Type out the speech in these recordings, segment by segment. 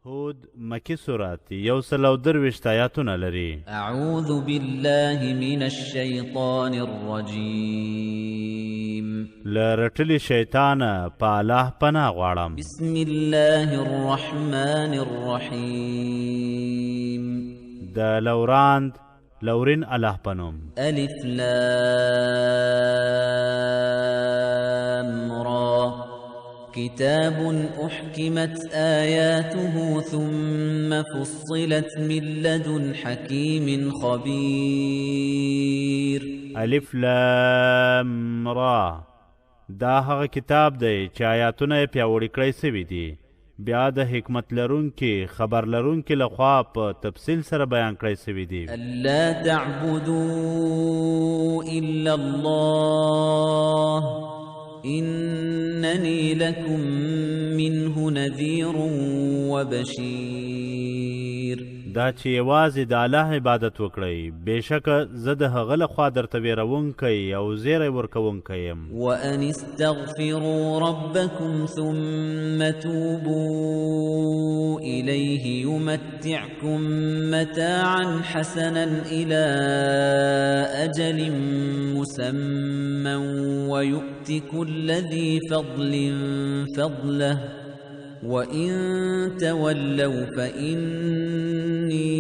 هود مکی سورت 130 آیاتونه لري. اعوذ بالله من الشیطان الرجیم. له رټلي شیطانه په الله پناه غواړم. بسم الله الرحمن الرحیم. د لورین الله پنوم. الف لام را كتاب أحكمت آياته ثم فصلت من لدن حكيم خبير. الف لام را دا هغه کتاب دی چې آیاتونه یې پیاوړي کړی سوي دي، بیا د حکمت لرونکي خبر لرونکي لخوا په تفصیل سره بیان کړی سوي دي. الا تعبدوا الا الله إنني لكم منه نذير وبشير. دا چې یوازې د الله عبادت وکړئ، بېشکه زه د هغه لخوا درته ویرونکی او زیری ورکوونکی یم. وأن استغفروا ربكم ثم توبوا إليه يمتعكم متاعا حسنا إلى أجل مسمى ويؤت كل ذي فضل فضله وَإِن تَوَلَّوْا فَإِنِّي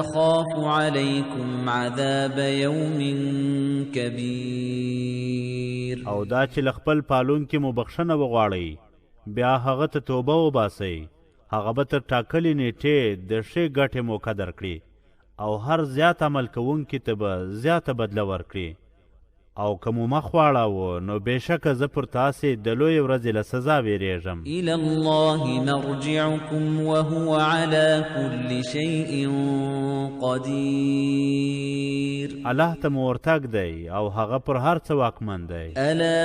أَخَافُ عَلَيْكُمْ عَذَابَ يَوْمٍ كَبِيرٍ. او دا چې له خپل پالونکي مو بخښنه وغواړئ، بیا هغه ته توبه وباسئ، هغه به تر ټاکلې نیټې د ښې ګټې موقع درکړي او هر زیات عمل کوونکي ته به زیاته بدله ورکړي. او که مو مخ واړاوه نو بېشکه زه پر تاسې د لویې ورځې له سزا ویرېږم. إلى الله مرجعكم وهو على كل شيء قدير. الله ته مو ورتګ دی او هغه پر هر څه واکمن دی. ألا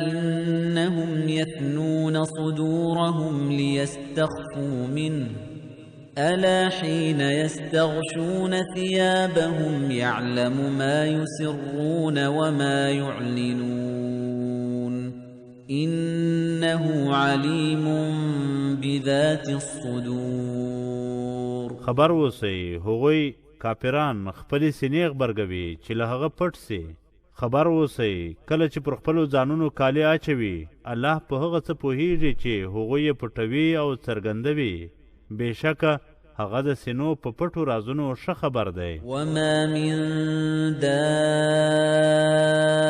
إنهم يثنون صدورهم ليستخفوا منه ألا حين يستغشون ثيابهم يعلم ما يسرون وما يعلنون إنه عليم بذات الصدور. خبر اوسئ هغوی کافران خپلې سینې غبرګوي چې له هغه پټ سي. خبر اوسئ کله چې پر خپلو ځانونو کالي اچوي، الله په هغه څه پوهیږي چې هغوی یې پټوي او څرګندوي. بېشکه هغه د سینو په پټو رازونو ښه خبر دی. وما من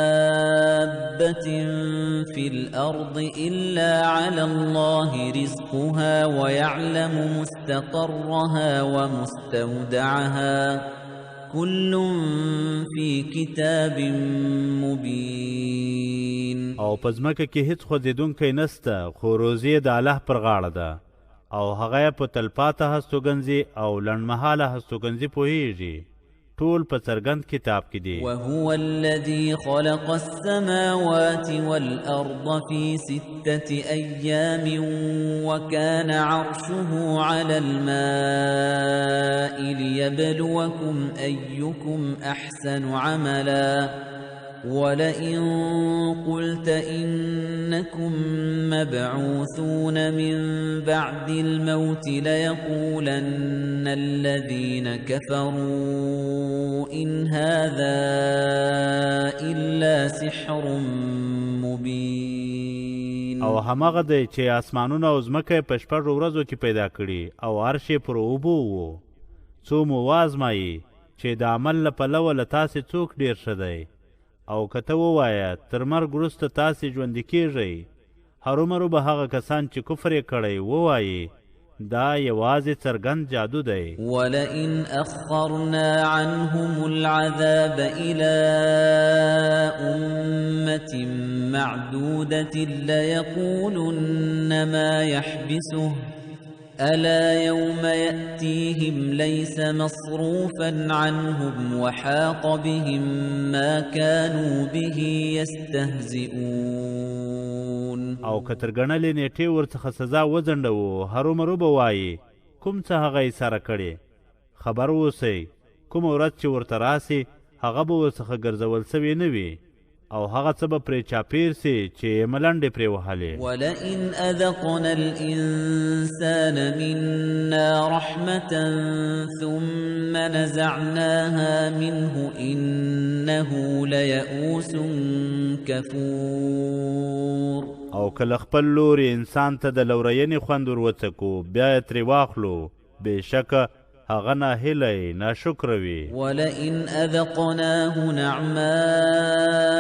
دابة في الأرض إلا على الله رزقها ويعلم مستقرها ومستودعها كل في كتاب مبين. او په ځمکه کې هیڅ خوځېدونکی نسته، خو روزي د الله پر غاړه ده او هغه یې په تلپاته هستوګنځي او لنډمهاله هستوګنځي پوهیږي. ټول په څرګند کتاب کې دي. وهو الذي خلق السماوات والأرض في 6 أيام وكان عرشه على الماء ليبلوكم أيكم أحسن عملا ولئن قلت إنكم مبعوثون من بعد الموت ليقولن الذين كفروا إن هذا إلا سحر مبين. او هماغه دی چې اسمانونه او ځمکه په 6 ورځو کې پیدا کړي او عرش یې پر اوبو و. څو مو وازمایي چې د عمل له پلوه له تاسې څوک ډېر ښه دی. او که ته ووایه تر مرګ وروسته تاسې ژوندي کیږئ، هرومرو به هغه کسان چې کفر یې کړی ووایي دا یوازې څرګند جادو دی. ولئن أخرنا عنهم العذاب إلى أمة معدودة ليقولن ما يحبسه ألا يوم يأتيهم ليس مصروفا عنهم وحاق بهم ما كانوا به يستهزئون. او که تر ګڼلې نیټې ورڅخه سزا وځنډوو، هرومرو به وایي کوم څه هغه یې سره کړې. خبر اوسئ کومه ورځ چې ورته راسي هغه به ورڅخه ګرځول سوې نه وي. او هغه څه به پرې چاپیر سي چې ملنډې پرې وهلې. ولئن أذقنا الإنسان منا رحمة ثم نزعناها منه إنه ليئوس كفور. او کله خپل لوري انسان ته د لورینې خوند ور وڅکو بیا یې ترې واخلو بېشکه هغه ناهیلی ناشکر وي. ولئن أذقناه نعماء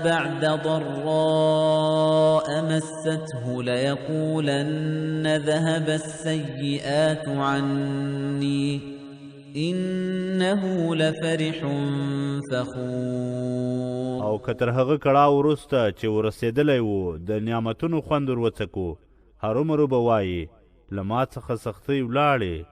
بعد ضراء مسته ليقولن ذهب السيئات عني إنه لفرح فخور. او که تر هغه کړاو وروسته چې ورسېدلی و د نعمتونو خوند ور وڅکو هرومرو به وایي له ما څخه سختۍ ولاړې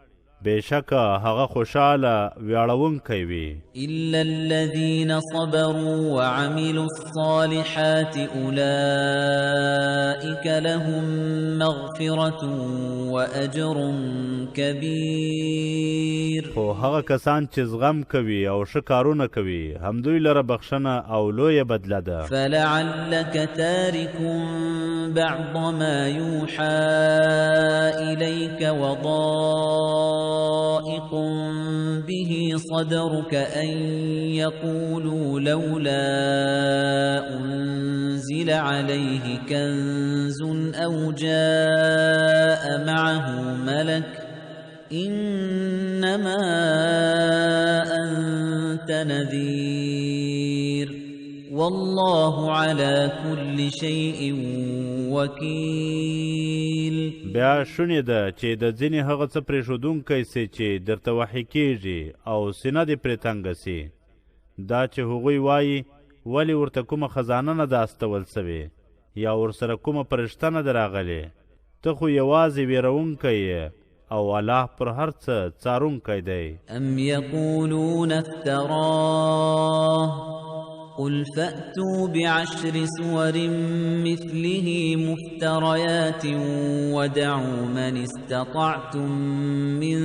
بېشکه هغه خوشحاله ویاړونکی وي. إلا الذين صبروا وعملوا الصالحات أولئك لهم مغفرة وأجر كبير. خو هغه کسان چې زغم کوي او ښه کارونه کوي همدوی لره بخښنه او لویه بدله ده. فلعلك تارك بعض ما يوحى إليك وضائق به صدرك أن يقولوا لولا أنزل عليه كنز أو جاء معه ملك إنما أنت نذير والله على كل شيء وكيل. بیا شونې ده چې د ځینې هغه څه پرېښودونکی سي چې درته وحي کېږي او سینه دې پرې تنګه سي دا چې هغوی وایي ولې ورته کومه خزانه نه ده استول سوې یا ورسره کومه فرشته نه ده راغلې. ته خو یوازې ویرونکی او الله پر هر څه څارونکی دی. أم يقولون افتراه قل فأتوا بعشر سور مثله مفتريات ودعوا من استطعتم من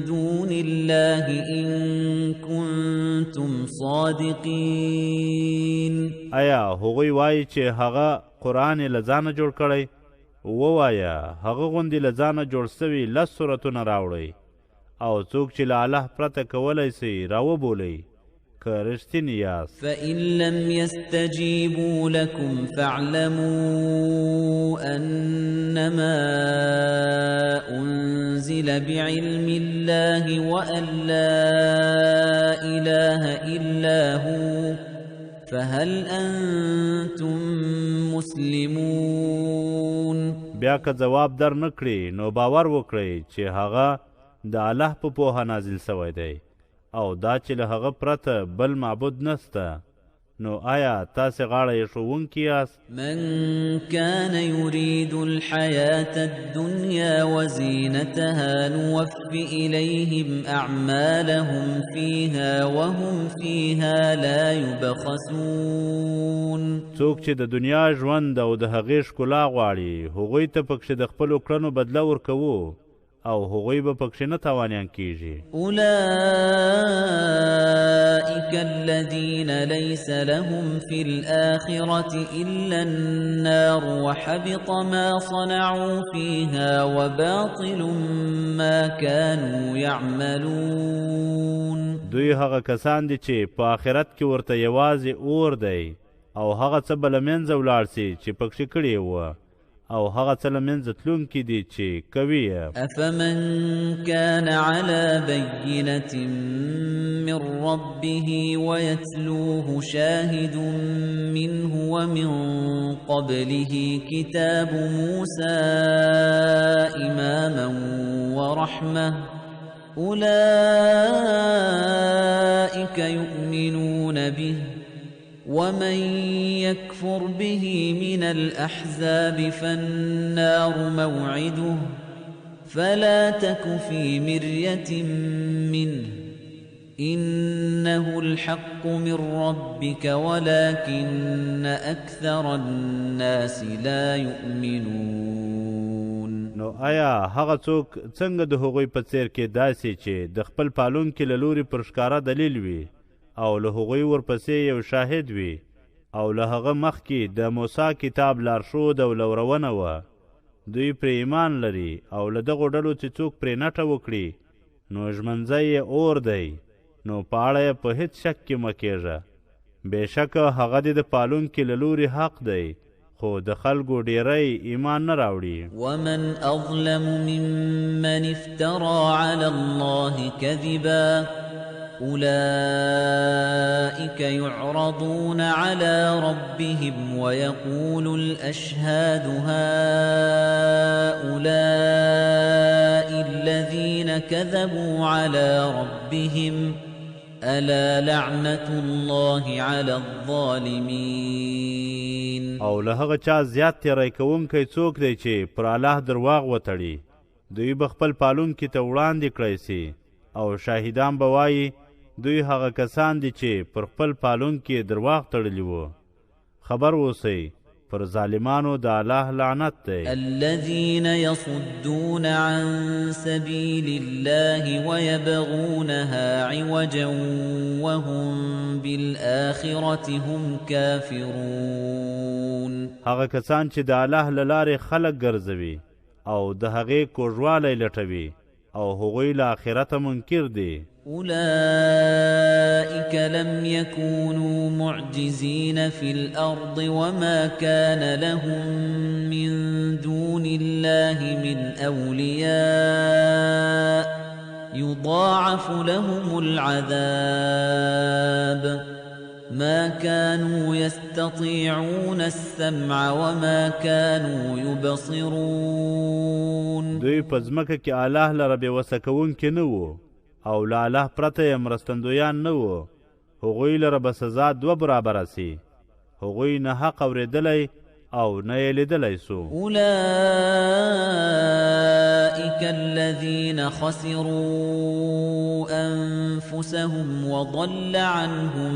دون الله إن كنتم صادقين. آیا هغوی وایي چې هغه قرآن یې له ځانه جوړ کړی؟ ووایه هغه غوندې له ځانه جوړ سوي 10 سورتونه راوړئ او څوک چې له الله پرته کولی سي راوبولئ که رښتیني یاست. فإن لم يستجيبوا لكم فاعلموا أنما أنزل بعلم الله وأن لا إله إلا هو فهل أنتم مسلمون. بیا که جواب در نکړي نو باور وکړئ چې هغه د الله په پوهه نازل سوی دی او دا چې له هغه پرته بل معبود نسته نو آیا تاسې غاړه ایښوونکي یاست؟ من كان يريد الحياة الدنيا وزينتها نوفي إليهم أعمالهم فيها وهم فيها لا يبخسون. څوک چې د دنیا ژوند او د هغې ښکلا غواړي هغوی ته پکښې د خپلو کړنو بدله ورکوو او هغوی به پکښې نه تاوانیان کیږي. أولئك الذين ليس لهم في الآخرة إلا النار وحبط ما صنعوا فيها وباطل ما كانوا يعملون. دوی هغه کسان دي چې په آخرت کې ورته یوازې اور دی او هغه څه به له منځه ولاړ سي چې پکښې کړي وه او هغه څه له منځه تلونکي دي چې کوي یې. أفمن كان على بينة من ربه ويتلوه شاهد منه ومن قبله كتاب موسى إماما ورحمة أولئك يؤمنون به ومن يكفر به من الأحزاب فالنار موعده فلا تك في مرية منه إنه الحق من ربك ولكن أكثر الناس لا يؤمنون. نو آیا هغه څوک څنګه د هغوی په څیر کې داسې چې د خپل پالونکي له لوري پر ښکاره دلیل وي او له هغوی ورپسې یو شاهد وي او له هغه مخکې د موسی کتاب لارښود او لورونه وه. دوی پرې ایمان لري او له دغو ډلو چې څوک پرې نټه وکړي نو ژمنځی یې اور دی، نو په اړه یې په هېڅ شک کې مه کېږه. بېشکه هغه دې د پالونکي له لوري حق دی، خو د خلکو ډیری ایمان نه راوړي. ومن أظلم ممن افترى على الله كذبا أولئك يعرضون على ربهم ويقول الأشهاد هؤلاء الذين كذبوا على ربهم ألا لعنة الله على الظالمين. او له هغه چا زیات تیری کوونکی څوک دی چې پر الله درواغ وتړي، دوی به خپل پالونکي ته وړاندې کړی سي او شاهدان به وایي دوی هغه کسان دي چې پر خپل پالونکي درواغ تړلی وو. خبر اوسئ پر ظالمانو د الله لعنت دی. الذين يصدون عن سبيل الله ويبغونها عوجا وهم بالآخرة هم كافرون. هغه کسان چې د الله له لارې خلک ګرځوي او د هغې کوږوالی لټوي او هغوی له آخرته منکر دي. أولئك لم يكونوا معجزين في الأرض وما كان لهم من دون الله من أولياء يضاعف لهم العذاب ما كانوا يستطيعون السمع وما كانوا يبصرون. دوی په ځمکه کې الله لره بېوسه کوونکي نه وو او له الله پرته یې مرستندویان نه وو. هغوی لره به سزا دوه برابره سي، هغوی نه حق اورېدلی او نه یې لیدلی سو. أولئك الذين خسروا أنفسهم وضل عنهم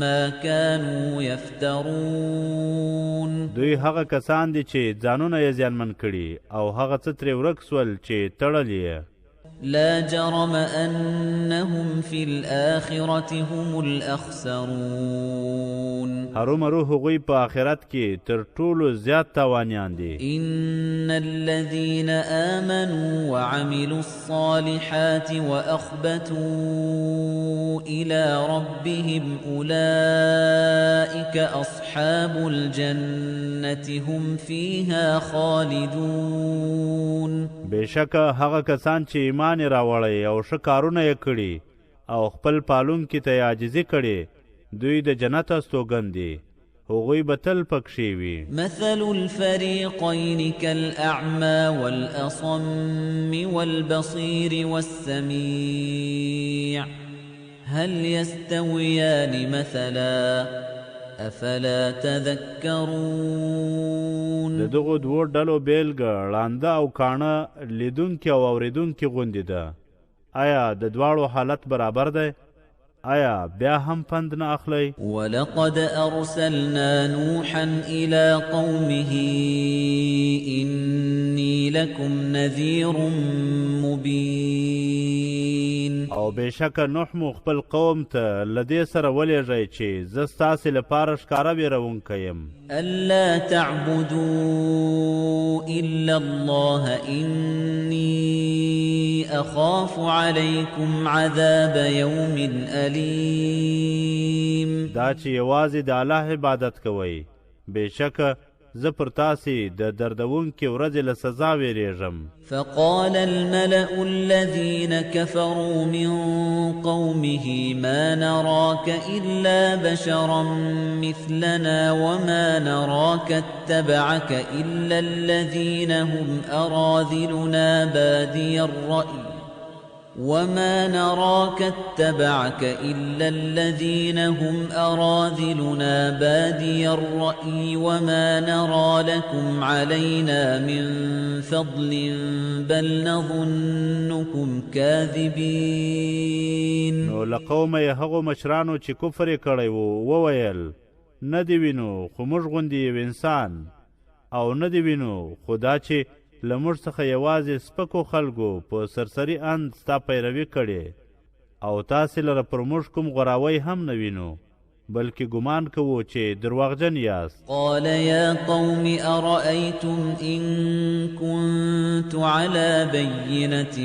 ما كانوا يفترون. دوی هغه کسان دي چې ځانونه یې زیانمن کړي او هغه څه ترې ورک سول چې تړلي. لا جرم أنهم في الآخرة هم الأخسرون. هرومرو هغوی په آخرت کې تر ټولو زیات تاوانیان دي. إن الذين آمنوا وعملوا الصالحات وأخبتوا إلى ربهم أولئك أصحاب الجنة هم فيها خالدون. بېشکه هغه کسان چې ایمان یې راوړی او ښه کارونه یې کړي او خپل پالونکي ته یې عاجزي کړې، دوی د جنت استوګن دي، هغوی به تل پکښې وي. مثل الفريقين كالأعمى والأصم والبصير والسميع هل يستويان مثلا افلا تذكرون. د دغو دوو ډلو بیلګه ړانده او کاڼه لیدونکي او اورېدونکي غوندې ده. آیا د دواړو حالت برابر دی؟ آیا بیا هم پند نه اخلئ؟ ولقد أرسلنا نوحا إلى قومه إني لكم نذير مبين. او بېشکه نوح مو خپل قوم ته له دې سره ولېږئ چې زه ستاسې لپاره ښکاره ویرونکی یم. ألا تعبدوا إلا الله إني أخاف عليكم عذاب يوم أليم. دا چې یوازې د الله عبادت کوئ، بېشکه زه پر تاسې د دردونکې ورځې له سزا ویرېږم. فقال الملأ الذين كفروا من قومه ما نراك إلا بشرا مثلنا وما نراك اتبعك إلا الذين هم أراذلنا بادي الرأي وما نراك اتبعك إلا الذين هم أراذلنا بادي الرأي وما نرى لكم علينا من فضل بل نظنكم كاذبين. نو له قومه یې هغو مشرانو چې کفر یې کړی و وویل نه دې وینو خو موږ غوندې یو انسان، او نه دې وینو خو دا چې له موږ څخه یوازې سپکو خلکو په سرسري اند ستا پیروي کړې او تاسې لره پر موږ کوم غوراوی هم نه وینو. بلکې ګمان کوو چې درواغجن یاست. قال يا قوم أرأيتم إن كنت على بينة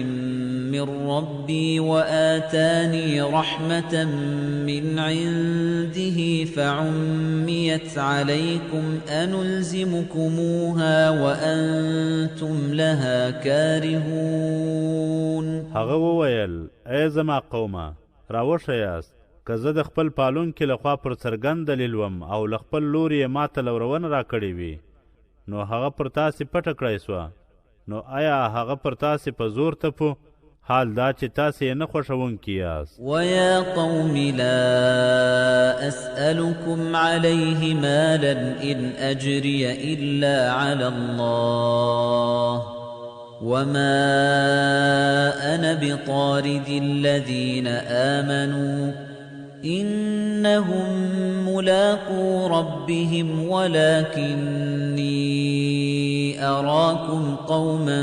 من ربي وآتاني رحمة من عنده فعميت عليكم أنلزمكموها وأنتم لها كارهون. هغه وویل ای زما قومه راوښه یاست که زه د خپل پالونکي لخوا پر څرګند دلیل وم او له خپل لوري یې ماته لورونه راکړې وي نو هغه پر تاسې پټه کړی سوه نو آیا هغه پر تاسې په زور تپو حال دا چې تاسې یې نه خوښوونکي یاست. ويا قوم لا أسألكم عليه مالا إن أجري إلا على الله وما أنا بطارد الذين آمنوا إنهم ملاقو ربهم ولكني أراكم قوما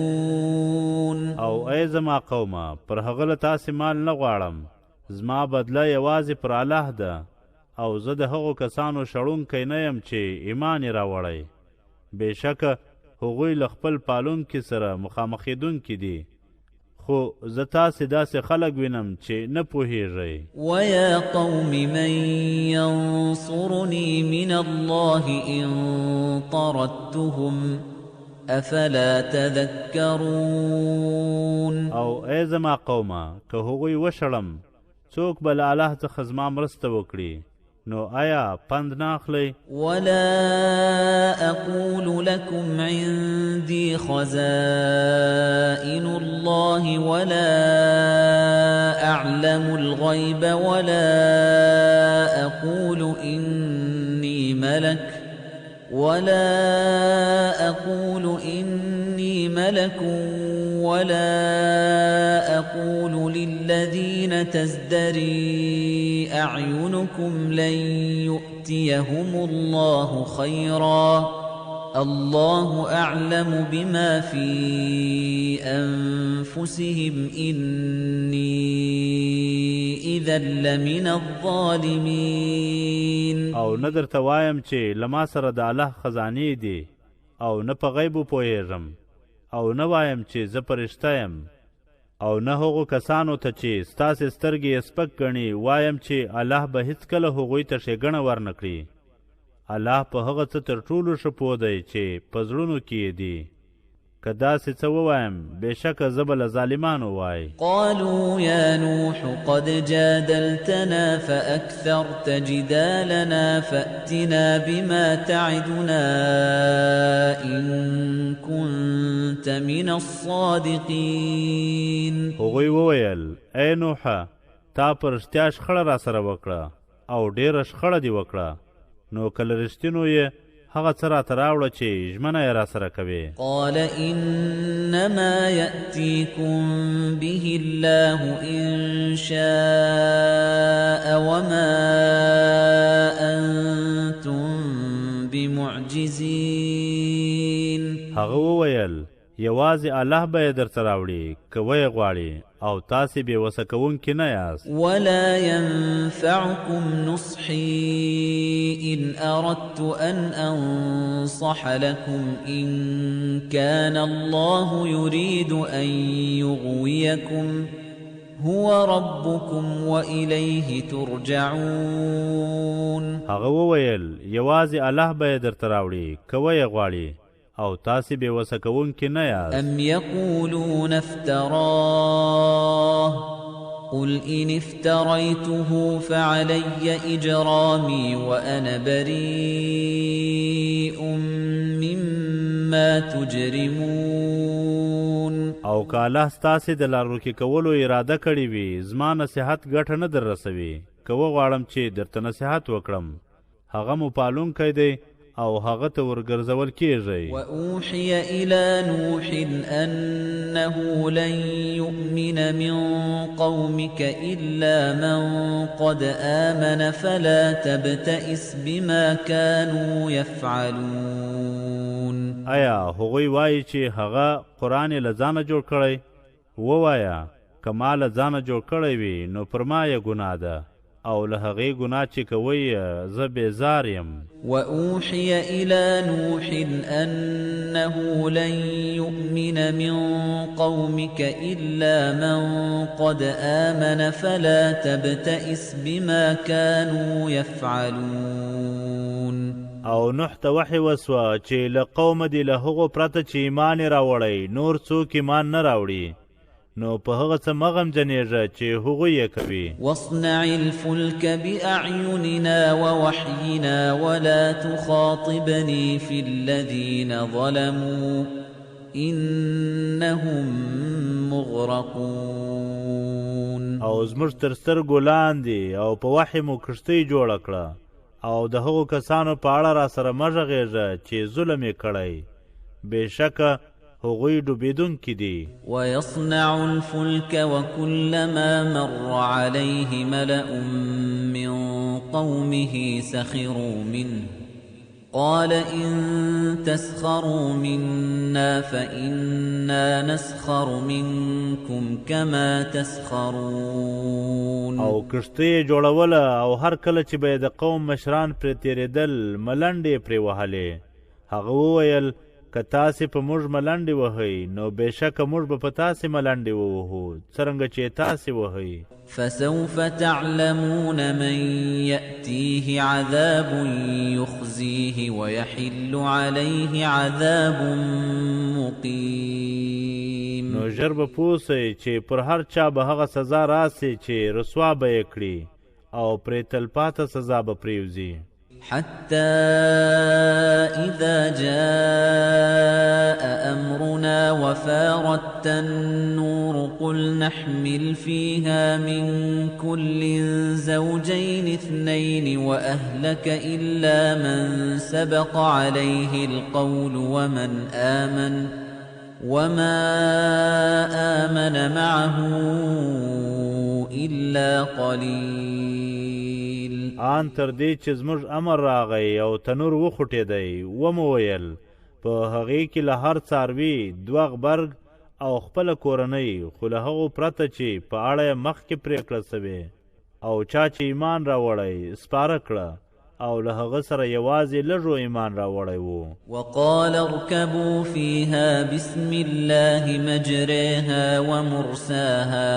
تجهلون. او ای زما قومه پر هغه له تاسې مال نه غواړم زما بدله یوازې پر الله ده او زه د هغو کسانو شړونکی نه یم چې ایمان یې راوړی بېشکه هغوی له خپل پالونکي سره مخامخېدونکي دي خو زه تاسې داسې خلک وینم چې نه پوهیږئ. ويا قوم من ينصرني من الله إن طردتهم أفلا تذكرون. او ای زما قومه که هغوی وشړم څوک به له الله څخه زما مرسته وکړي نو آیا پند نه اخلئ. ولا أقول لكم عندي خزائن الله ولا أعلم الغيب ولا أقول إني ملك ولا أقول للذين تزدري أعينكم لن يؤتيهم الله خيرا الله أعلم بما في أنفسهم إني إذا لمن الظالمين. او نه درته وایم چې له ما سره د الله خزانې دي او نه په غیبو پوهیږم او نه وایم چې زه فرشته یم او نه هغو کسانو ته چې ستاسې سترګې یې سپک ګڼي وایم چې الله به هیڅکله هغوی ته ښېګڼه ورنه کړي. الله په هغه څه تر ټولو ښه پوه دی چې په زړونو کې یې دي. که داسې څه ووایم بېشکه زه به له ظالمانو وای. قالوا يا نوح قد جادلتنا فأكثرت جدالنا فأتنا بما تعدنا إن كنت من الصادقين. هغوی وویل ای نوحه تا په رښتیا شخړه را سره وکړه او ډېره شخړه دې وکړه نو که له رښتینو یې هغه څه راته راوړه چې ژمنه یې را سره کوې. قال إنما يأتيكم به الله إن شاء وما أنتم بمعجزين. هغه وویل یوازې الله به یې درته راوړي که ویې غواړي او تاسې بېوسه کوونکي نه یاست. ولا ينفعكم نصحي إن أردت أن أنصح لكم إن كان الله يريد أن يغويكم هو ربكم وإليه ترجعون. هغه وویل یوازې الله به یې درته راوړي که ویې غواړي او تاسې بېوسه کوونکي نه یاست. أم يقولون افتراه قل إن افتريته فعلي إجرامي وأنا بريء مما تجرمون. او که الله ستاسې د لارورکي کولو اراده کړې وي زما نصیحت ګټه نه در رسوي. که وغواړم چې درته نصیحت وکړم هغه مو پالونکی دی او هغه ته ورګرځول کېږئ. وأوحي إلى نوح أنه لن يؤمن من قومك إلا من قد آمن فلا تبتئس بما كانوا يفعلون. آیا هغوی وایي چې هغه قرآن یې له ځانه جوړ کړی؟ ووایه که ما له ځانه جوړ کړی وي نو پر ما یې ګناه ده او له هغې ګناه چې کوئ زه بېزار یم. وأوحي إلى نوح أنه لن يؤمن من قومك إلا من قد آمن فلا تبتئس بما كانوا يفعلون. او نوح ته وحی وسوه چې له قومه دې له هغو پرته چې ایمان یې راوړی نور څوک ایمان نه راوړي، نو په هغه څه مه غمجنېږه چې هغوی یې کوي. واصنع الفلك بأعيننا ووحينا ولا تخاطبني في الذين ظلموا إنهم مغرقون. او زموږ تر سترګو لاندې او په وحی مو کښتۍ جوړه کړه، او د هغو کسانو په اړه را سره مه غږېږه چې ظلم یې کړی، بېشکه هغوی ډوبېدونکي دي. ويصنع الفلك وكلما مر عليه ملأ من قومه سخروا منه قال إن تسخروا منا فإنا نسخر منكم كما تسخرون. او کښتۍ جوړوله او هر کله چې به یې د قوم مشران پرې تېرېدل ملنډې پرې وهلې، هغه وویل که تاسې په موږ ملنډې وهئ نو بېشکه موږ به په تاسې ملنډې ووهو څرنګه چې تاسې وهئ. فسوف تعلمون من يأتيه عذاب يخزيه ويحل عليه عذاب مقيم. نو ژر به پوه سئ چې پر هر چا به هغه سزا راسي چې رسوا به یې کړي او پرې تلپاته سزا به پرېوځي. حتى إذا جاء أمرنا وفارت النور قل نحمل فيها من كل زوجين اثنين وأهلك إلا من سبق عليه القول وما آمن معه إلا قليل. آن تر دې چې زموږ امر راغی او تنور وخوټېدی ومو ویل په هغې کې له هر څاروي دوه غبرګ او خپله کورنۍ، خو له هغو پرته چې په اړه یې مخکې پرېکړه سوې او چا چې ایمان راوړی سپاره کړه او له هغه سره یوازې لږو ایمان راوړی و. وقال اركبوا فيها بسم الله مجريها ومرساها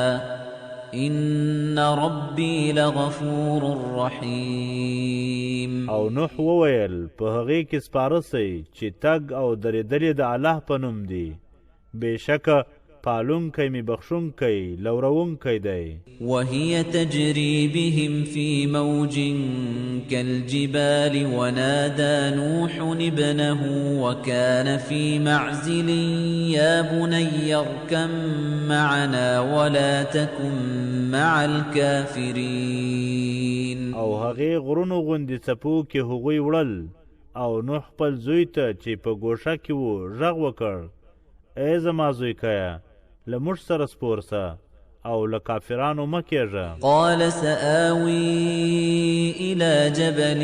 إن ربي لغفور رحيم. او نوح وویل په هغې کې سپاره سئ چې تګ او درېدل د الله په نوم دی، بېشکه پالونکی مې بخښونکی لورونکی دی. وهي تجري بهم في موج كالجبال ونادى نوح ابنه وكان في معزل يا بني اركب معنا ولا تكن مع الكافرين. او هغې غرونو غوندې څپو کې هغوی وړل او نوح خپل زوی ته چې په ګوښه کې و غږ وکړ ای زما زویکیه له موږ سره سپور سه او له کافرانو مه کېږه. قال سآوي إلى جبل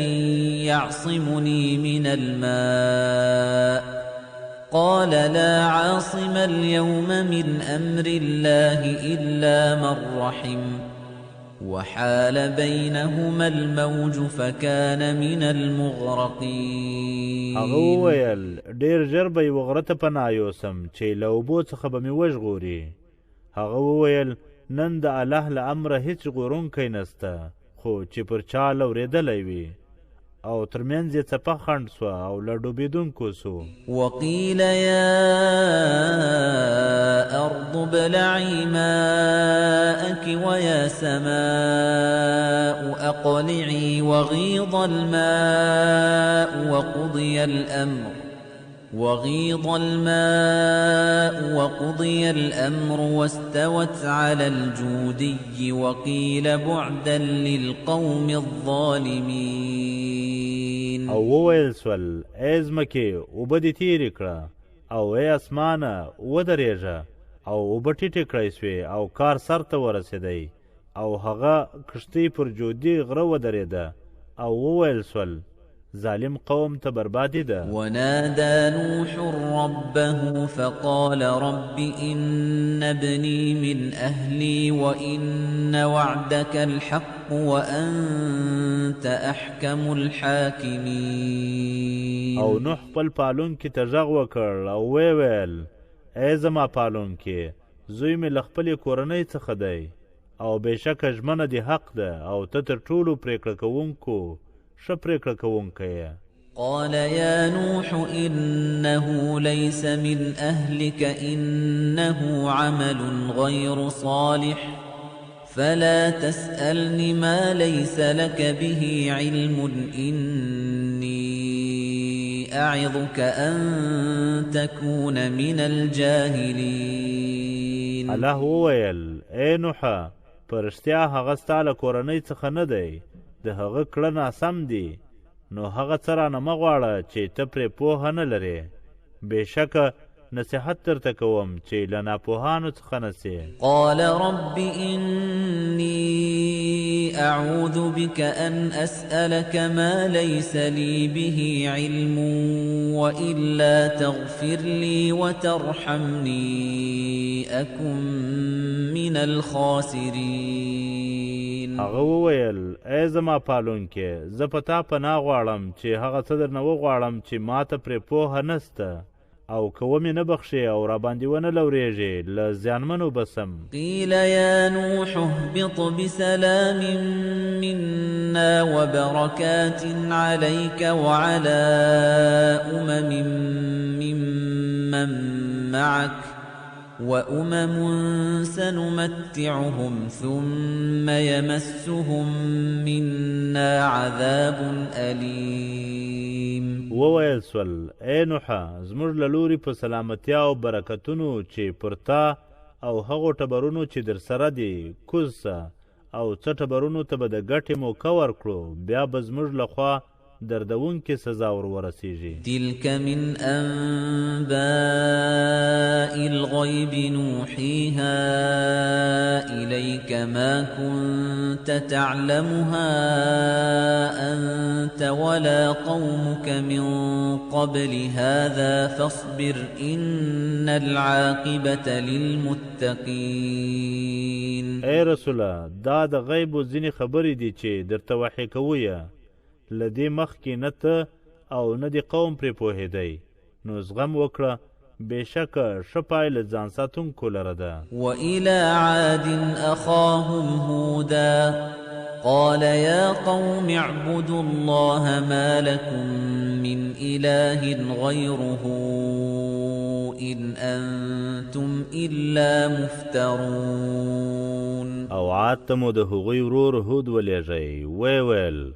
يعصمني من الماء قال لا عاصم اليوم من أمر الله إلا من رحم وحال بينهما الموج فكان من المغرقين. هغه وویل ډېر ژر به یوه غره ته پناه یوسم چې له اوبو څخه به مې وژغوري. هغه وویل نن د الله له امره هیڅ ژغورونکی نسته خو چې پر چا لورېدلی وي، او ترمنځ یې څپه خنډ سوه او له ډوبېدونکو سو. وقيل يا أرض ابلعي ماءك ويا سماء أقلعي وغيض الماء وقضي الأمر واستوت على الجودي وقيل بعدا للقوم الظالمين. او وویل سول ای ځمکې اوبه دې تېرې کړه او ای اسمانه ودرېږه، او اوبه ټیټې کړی سوې او کار سر ته ورسېدی او هغه کښتۍ پر جودي غره ودرېده او وویل سول ظالم قوم ته بربادي ده. ونادى نوح ربه فقال رب إن ابني من أهلي وإن وعدك الحق وأنت أحكم الحاكمين. او نوح خپل پالونکي ته غږ وکړ او ویې ویل ای زما پالونکي زوی مې له خپلې کورنۍ څخه دی او بېشکه ژمنه دې حق ده او ته تر ټولو پرېکړه کوونکو ښه پرېکړه کوونکی یې. قال يا نوح إنه ليس من أهلك إنه عمل غير صالح فلا تسألني ما ليس لك به علم إني أعظك أن تكون من الجاهلين. الله وویل ای نوحه په رښتیا هغه ستا له کورنۍ څخه نه دی، د هغه کړه ناسم دي، نو هغه څه رانه مه غواړه چې ته پرې پوهه نه لرې. بېشکه نصیحت درته کوم چې له ناپوهانو څخه نسې. قال رب إني أعوذ بك أن أسألك ما ليس لي به علم وإلا تغفر لي وترحمني أكن من الخاسرين. هغه وویل ای زما پالونکې زه په تا پناه غواړم چې هغه څه درنه وغواړم چې ما ته پرې پوهه نسته او که ومې نه بخښې او راباندې ونه لورېږې له زیانمنو بسم. قیل یا نوح اهبط بسلام منا وبركات عليك وعلى أمم ممن معك وأمم سنمتعهم ثم يمسهم منا عذاب أليم. وویل سول ای نوحه زموږ له لوري په سلامتیا او برکتونو چې پر تا او هغو ټبرونو چې در سره دي کوز سه او څه ټبرونو ته به د ګټې موقع ورکړو بیا به زموږ لخوا دردونکې سزا ورسیږي. تلك من أنباء الغيب نوحيها إليك ما كنت تعلمها أنت ولا قومك من قبل هذا فاصبر إن العاقبة للمتقين. ای رسوله دا د غیبو ځینې خبرې دي چې درته وحی کویه له دې مخکې نه ته او نه دې قوم پرې پوهېدی، نو زغم وکړه بېشکه ښه پایله ځان ساتونکو لره ده. وإلى عاد أخاهم هودا قال يا قوم اعبدوا الله ما لكم من إله غيره إن أنتم إلا مفترون. او عاد ته مو د هغوی ورور هود ولیږئ ویې ویل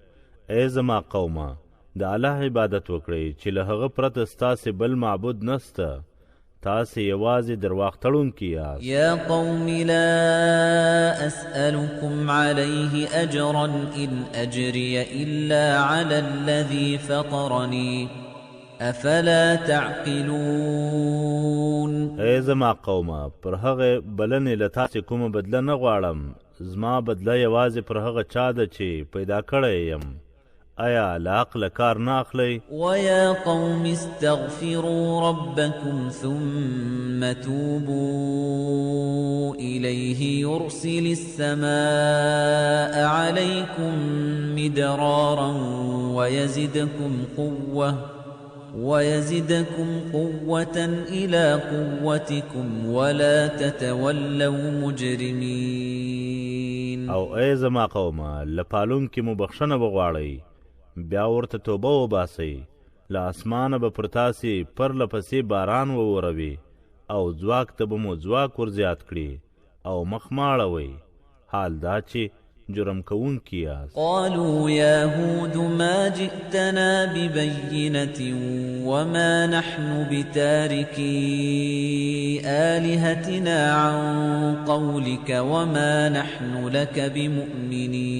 ای زما قومه د الله عبادت وکړئ چې له هغه پرته ستاسې بل معبود نسته، تاسې یوازې درواغ تړونکي یاست. یا قوم لا أسألكم عليه أجرا إن أجري إلا على الذي فطرني أفلا تعقلون. ای زما قومه پر هغه بلنې له تاسې کومه بدله نه غواړم، زما بدله یوازې پر هغه چا ده چې پیدا کړی یم. آیا له عقله کار نه اخلئ؟ ويا قوم استغفروا ربكم ثم توبوا إليه يرسل السماء عليكم مدرارا ويزدكم قوة إلى قوتكم ولا تتولوا مجرمين. او ای زما قومه له پالونکي مو بخښنه وغواړئ بیا ورته توبه وباسئ، له اسمانه به پر تاسې پرله پسې باران ووروي او ځواک ته به مو ځواک ورزیات کړي او مخ ماړوئ، حال دا چې جرم کوونکي یاست. قالوا يا هود ما جئتنا ببينة وما نحن بتاركي آلهتنا عن قولك وما نحن لك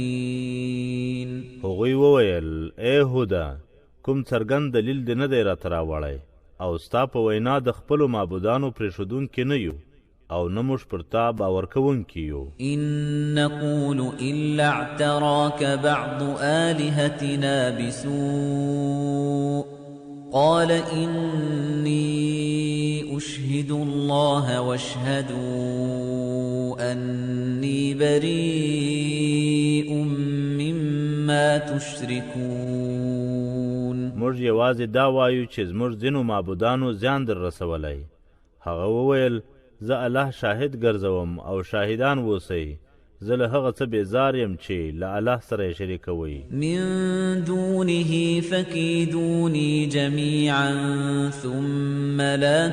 بمؤمنين. هغوی وویل ای هوده کوم څرګند دلیل دې نه دی راته راوړی او ستا په وینا د خپلو معبودانو پرېښودونکي نه یو. او نه موږ پر تا باور کوونکي یو. إن نقول إلا اعتراك بعض آلهتنا بسوء قال إني أشهد الله واشهدوا أني بريء مما تشركون. موږ یوازې دا وایو چې زموږ ځینو معبودانو زیان در رسولی. هغه وویل زه الله شاهد ګرځوم او شاهدان اوسئ زه له هغه څه بیزار یم چې له الله سره یې شریکوئ. من دونه فكيدوني جميعا ثم لا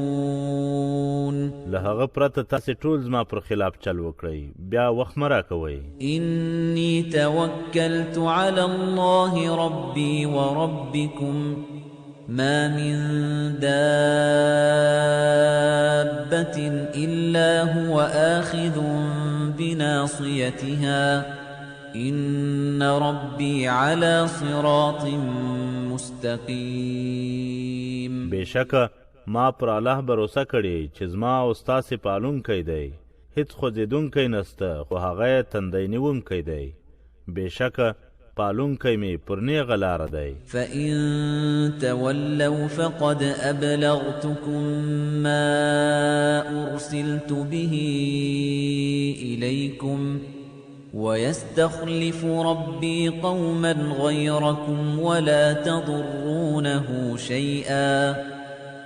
تنظرون. له هغه پرته تاسې ټول زما پر خلاف چل وکړئ بیا وخت مه راکوئ. إني توكلت على الله ربي وربكم ما من دابة إلا هو آخذ بناصيتها إن ربي على صراط مستقيم. بېشکه ما پر الله भरोसा کړې چې زما او ستاسې پالونکی دی هیڅ خوځېدونکی نسته خو هغه یې تندی نیونکی دی. بېشکه پالونکی می پر نیغه لاره دی. فإن تولوا فقد أبلغتكم ما أرسلت به إليكم ويستخلف ربي قوما غيركم ولا تضرونه شيئا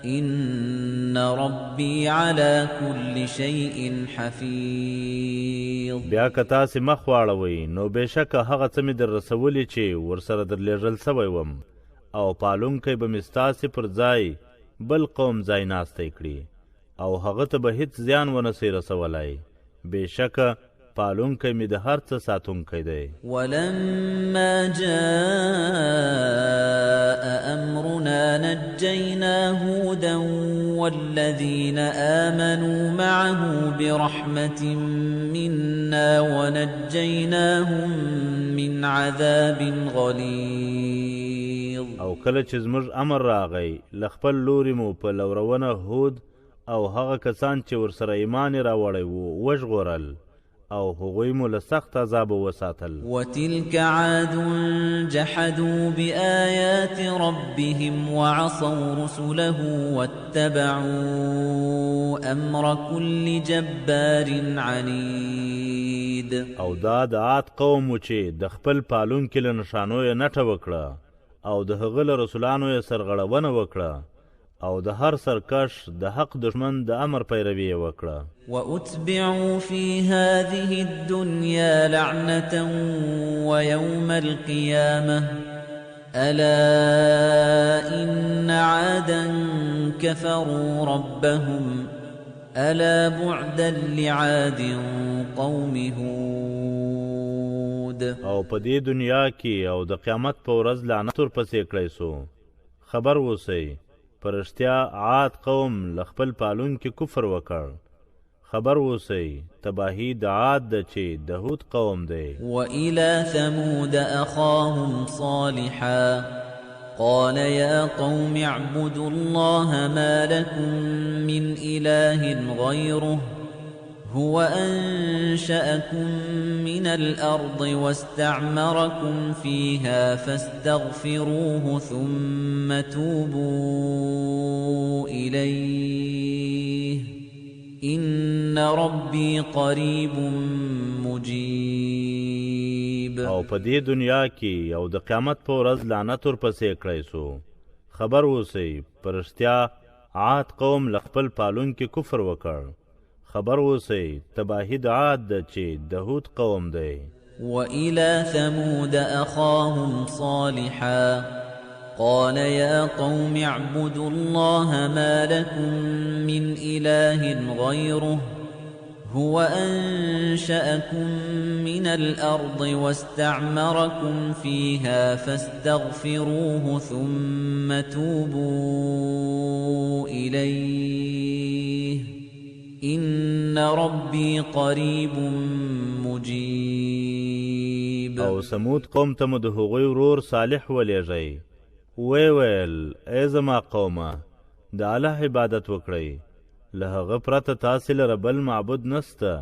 إن ربي على كل شيء حفيظ. بیا که تاسې مخ واړوئ نو بېشکه هغه څه مې در رسولي چې ورسره در لیږل سوی وم او پالونکی به مې ستاسې پر ځای بل قوم ځای ناستی کړي او هغه ته به هیڅ زیان ونسئ رسولی. بېشکه پالونکی مې د هر څه ساتونکی دی. ولما جاء أمرنا نجينا هودا والذين آمنوا معه برحمة منا ونجيناهم من عذاب غليظ. او کله چې زموږ امر راغی له خپل لوري مو په لورونه هود او هغه کسان چې ورسره ایمان یې راوړی و وژغورل او هغوی مو له سخت عذاب وساتل. وتلك عاد جحدوا بآيات ربهم وعصوا رسله واتبعوا أمر كل جبار عنيد. او دا د عاد قوم چې د خپل پالونکي له نښانو یې نټه وکړه او د هغه له رسولانو یې سرغړونه وکړه او د هر سرکش د حق دشمن د امر پیروي وکړه. وأتبعوا في هذه الدنيا لعنة ويوم القيامة ألا إن عادا كفروا ربهم ألا بعدا لعاد قوم هود. او په دې دنیا کې او د قیامت په ورځ لعنت ورپسې کړی سو. خبر اوسئ پرشتیا عاد قوم له خپل پالونکي کفر وکړ. خبر اوسئ تباهي د عاد ده چې د هود قوم دی. وإلى ثمود أخاهم صالحا قال يا قوم اعبدوا الله ما لكم من إله غيره هو أنشأكم من الأرض واستعمركم فيها فاستغفروه ثم توبوا إليه إن ربي قريب مجيب. او په دې دنیا کې او د قیامت په ورځ لعنت ورپسې کړی سو. خبر اوسئ پرشتیا عاد قوم له خپل پالونکي کفر وکړ. خبر اوسئ تباهي د عاد ده چې د هود قوم دی. وإلى ثمود أخاهم صالحا قال يا قوم اعبدوا الله ما لكم من إله غيره هو أنشأكم من الأرض واستعمركم فيها فاستغفروه ثم توبوا إليه إن ربي قريب مجيب. او سمود قوم ته مو د هغوی ورور صالح ولیږئ. ویل ای زما قومه د الله عبادت وکړئ له هغه پرته تاسې لره بل معبود نسته.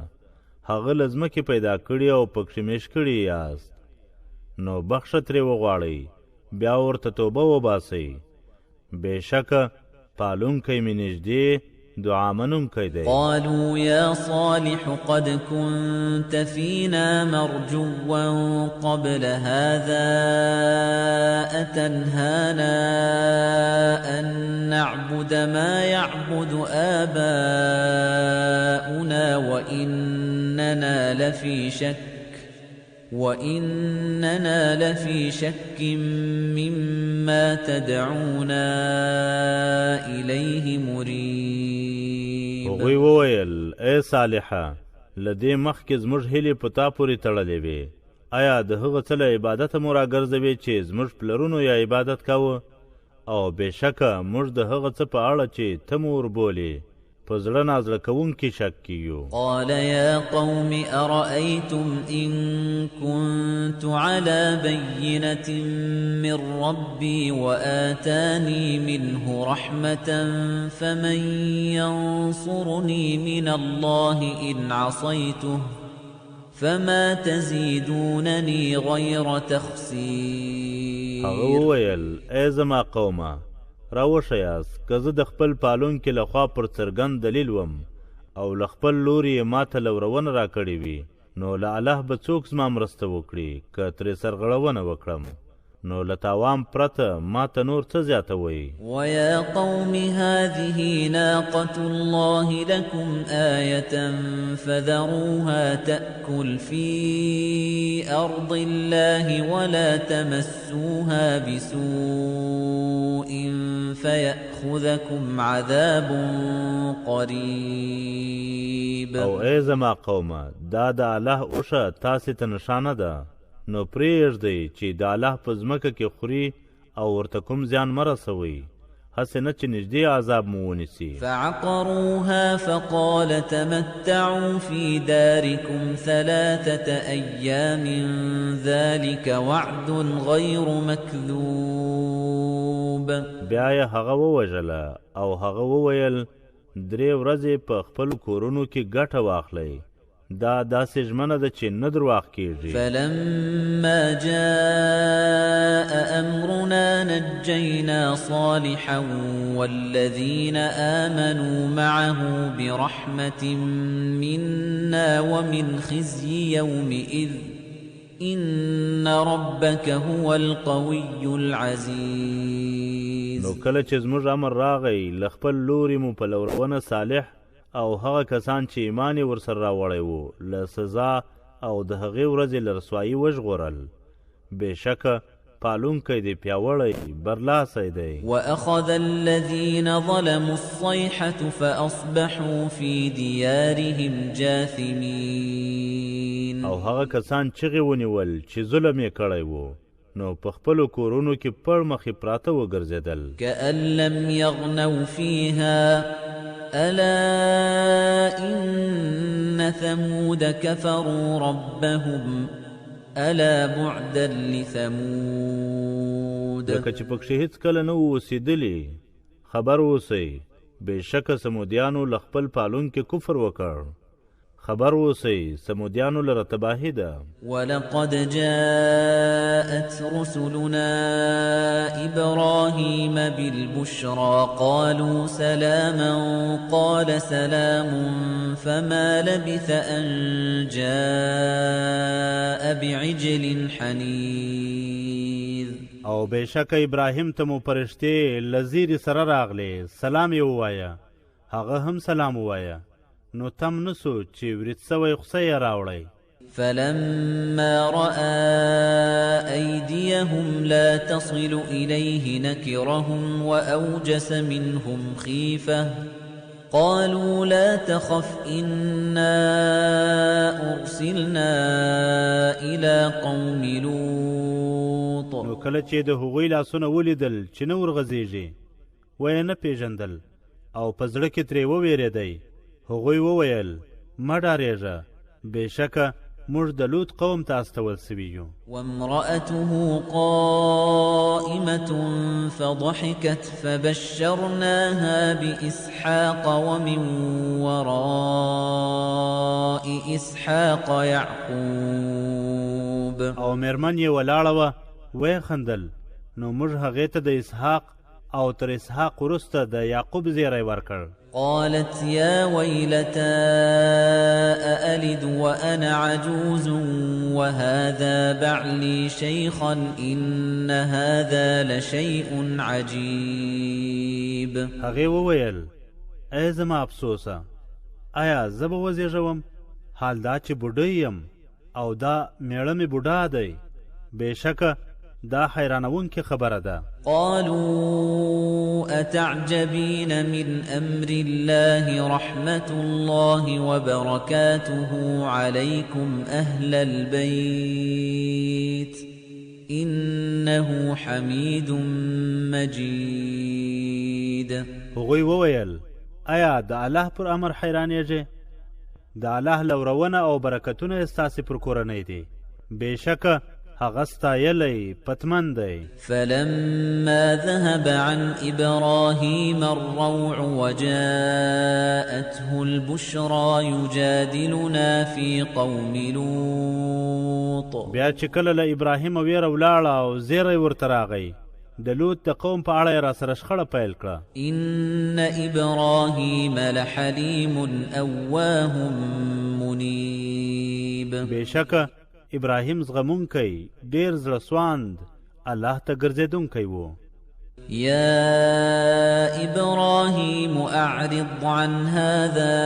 هغه له ځمکې پیدا کړي او پکښې میش کړي یاست. نو بخښه ترې وغواړئ، بیا ورته توبه وباسئ. بېشکه پالونکی مې نږدې دعا منونکی دی. قالوا يا صالح قد كنت فينا مرجوا قبل هذا أتنهانا أن نعبد ما يعبد آباؤنا وإننا لفي شك مما تدعونا إليه مريب. هغوی وویل ای صالحه، له دې مخکې زموږ هیلې په تا پورې تړلې وې. آیا د هغه څه له عبادته مو راګرځوې چې زموږ پلرونو یا عبادت کاوه؟ او بېشکه موږ د هغه څه په اړه چې ته مو وربولې په زړه نازړه کوونکي شک کې یو. قال يا قوم أرأيتم إن كنت على بينة من ربي وآتاني منه رحمة فمن ينصرني من الله إن عصيته فما تزيدونني غير تخسير. هغه وویل ای زما قومه، راوښیاست که زه د خپل پالونکي لخوا پر څرګند دلیل وم او له خپل لوري یې ماته لورونه راکړې وي، نو له الله به څوک زما مرسته وکړي که ترې سرغړونه وکړم. نو له تاوان پرته ماته نور څه زیاتوئ؟ ويا قوم هذه ناقة الله لكم آية فذروها تأكل في أرض الله ولا تمسوها بسوء فيأخذكم عذاب قريب. او ای زما قومه، دا د الله اوښه تاسې ته نښانه ده، نو پرېږدئ چې د الله په ځمکه کې خوري او ورته کوم زیان مه رسوئ، هسې نه چې نږدې عذاب مو ونیسي. فعقروها فقال تمتعوا في داركم 3 أيام ذلك وعد غير مكذوب. بیا یې هغه ووژله او هغه وویل 3 ورځې په خپلو کورونو کې ګټه واخلئ. دا داسې ژمنه ده چې نه درواغ کیږي. فلما جاء أمرنا نجينا صالحا والذين آمنوا معه برحمة منا ومن خزي يومئذ إن ربك هو القوي العزيز. نو کله چې زموږ امر راغی له خپل لوري مو په لورونه صالح او هغه کسان چې ایمان یې ورسره راوړی وو له سزا او د هغې ورځې له رسوایي وژغورل. بېشکه پالونکی دی پیاوړی برلاسی دی. وأخذ الذين ظلموا الصيحة فأصبحوا في ديارهم جاثمين. او هغه کسان چغې ونیول چې ظلم یې کړی وو، نو په خپلو کورونو کې پړ مخې پراته وګرځېدل. كأن لم يغنوا فيها ألا إن ثمود كفروا ربهم ألا بعدا لثمود. لکه چې پکښې هېڅ کله نه و اوسېدلي، خبر اوسئ بېشکه سمودیانو له خپل پالونکي کفر وکړ. خبر اوسئ سمودیانو لره تباهي ده. ولقد جاءت رسلنا إبراهيم بالبشرى قالوا سلاما قال سلام فما لبث أن جاء بعجل حنيذ. او بېشکه ابراهیم ته مو فرښتې له زیري سره راغلې، سلام یې ووایه، هغه هم سلام ووایه، نو تم نسو چې ورید سوی خوسه یې راوړی. فلما رأى أيديهم لا تصل إليه نكرهم وأوجس منهم خيفة قالوا لا تخف إنا أرسلنا إلى قوم لوط. نو کله چې د هغوی لاسونه ولیدل چې نه ورغځېږي، ویې نه پېژندل او په زړه کې ترې ووېرېدی. هغوی وویل مه ډارېږه، بېشکه موږ د لوط قوم ته استول سوي یو. وامرأته قائمة فضحكت فبشرناها بإسحاق ومن وراء إسحاق يعقوب. او مېرمن یې ولاړه وه ویې خندل نو موږ هغې ته د اسحاق او تر اسحاق وروسته د یعقوب زیری ورکړ. قالت يا ويلتى أألد وأنا عجوز وهذا بعلي شيخا إن هذا لشيء عجيب. هغې وویل ای زما افسوسه آیا زه به وزېږوم حال دا چې بوډۍ یم او دا میړه مې بوډا دی. بېشکه دا حیرانونکې خبره ده. قالوا أتعجبين من أمر الله رحمة الله وبركاته عليكم أهل البيت إنه حميد مجيد. هغوی وویل آیا د الله پر امر حیرانېږې؟ د الله لورونه او برکتونه ستاسې پر کورنۍ دي. بېشکه هغه ستایلی پتمن دی. فلما ذهب عن إبراهيم الروع وجاءته البشرى يجادلنا في قوم لوط. بیا چې کله له ابراهیم ویره ولاړه او زیری ورته راغی د لوط د قوم په اړه یې راسره شخړه پیل کړه. إن إبراهيم لحليم أواه منيب. بېشکه ابراهیم زغمونکی ډیر زړه سواند الله ته ګرځېدونکی و. يا إبراهيم أعرض عن هذا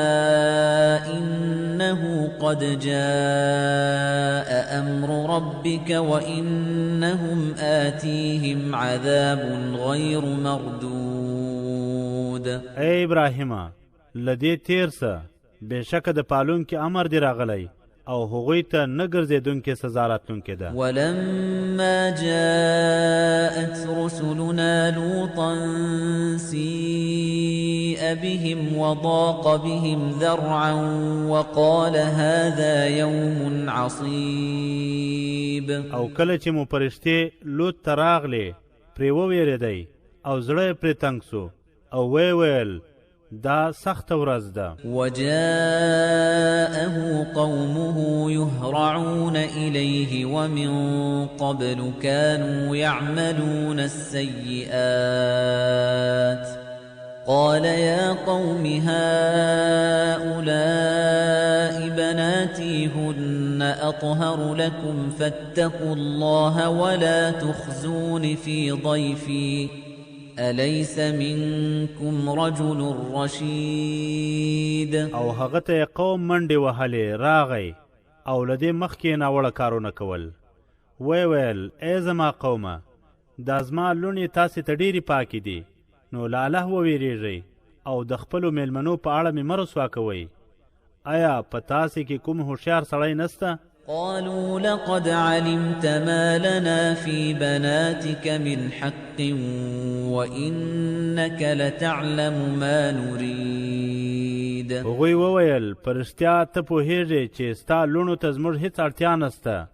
إنه قد جاء أمر ربك وإنهم آتيهم عذاب غير مردود. ای ابراهیمه لدې تیر سه بېشکه د پالونکي امر دی راغلی او هغوی ته نه ګرځېدونکې سزا راتلونکې ده. ولما جاءت رسلنا لوطا سيء بهم وضاق بهم ذرعا وقال هذا يوم عصيب. او کله چې مو فرشتې لوط ته راغلې پرې وویرېدی او زړه یې پرې تنګ سو او ویې ویل دا سخت ورځ ده. وجاءه قومه يهرعون إليه ومن قبل كانوا يعملون السيئات قال يا قوم هؤلاء بناتي هن أطهر لكم فاتقوا الله ولا تخزون في ضيفي أليس منكم رجل رشيد. او هغه ته قوم منډې وهلې راغی او له دې مخکې ناوړه کارونه کول. وی ویل ای زما قومه دا زما لوڼې تاسې ته ډېرې پاکې دي نو له الله وویرېږئ او د خپلو میلمنو په اړه مې مه رسوا کوئ. آیا په تاسې کې کوم هوښیار سړی نسته؟ قالوا لقد علمت ما لنا في بناتك من حق وإنك لتعلم ما نريد. هغوی وویل په رښتیا ته پوهېږې چې ستا لوڼو ته زموږ هېڅ اړتیا نسته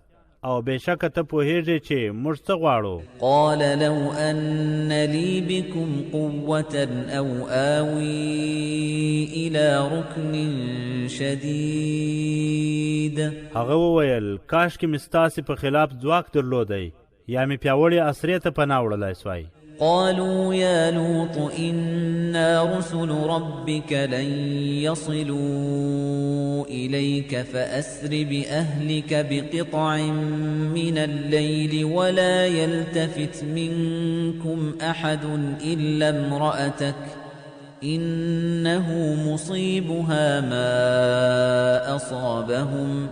او بېشکه ته پوهېږې چې موږ څه غواړو. قال لو أن لي بكم قوة أو آوي إلى ركن شديد. هغه وویل کاشکې مې ستاسې په خلاف ځواک درلودی یا مې پیاوړې اسرې ته پناه وړلی سوای. قالوا يا لوط إنا رسل ربك لن يصلوا إليك فأسر بأهلك بقطع من الليل ولا يلتفت منكم أحد إلا امرأتك إنه مصيبها ما أصابهم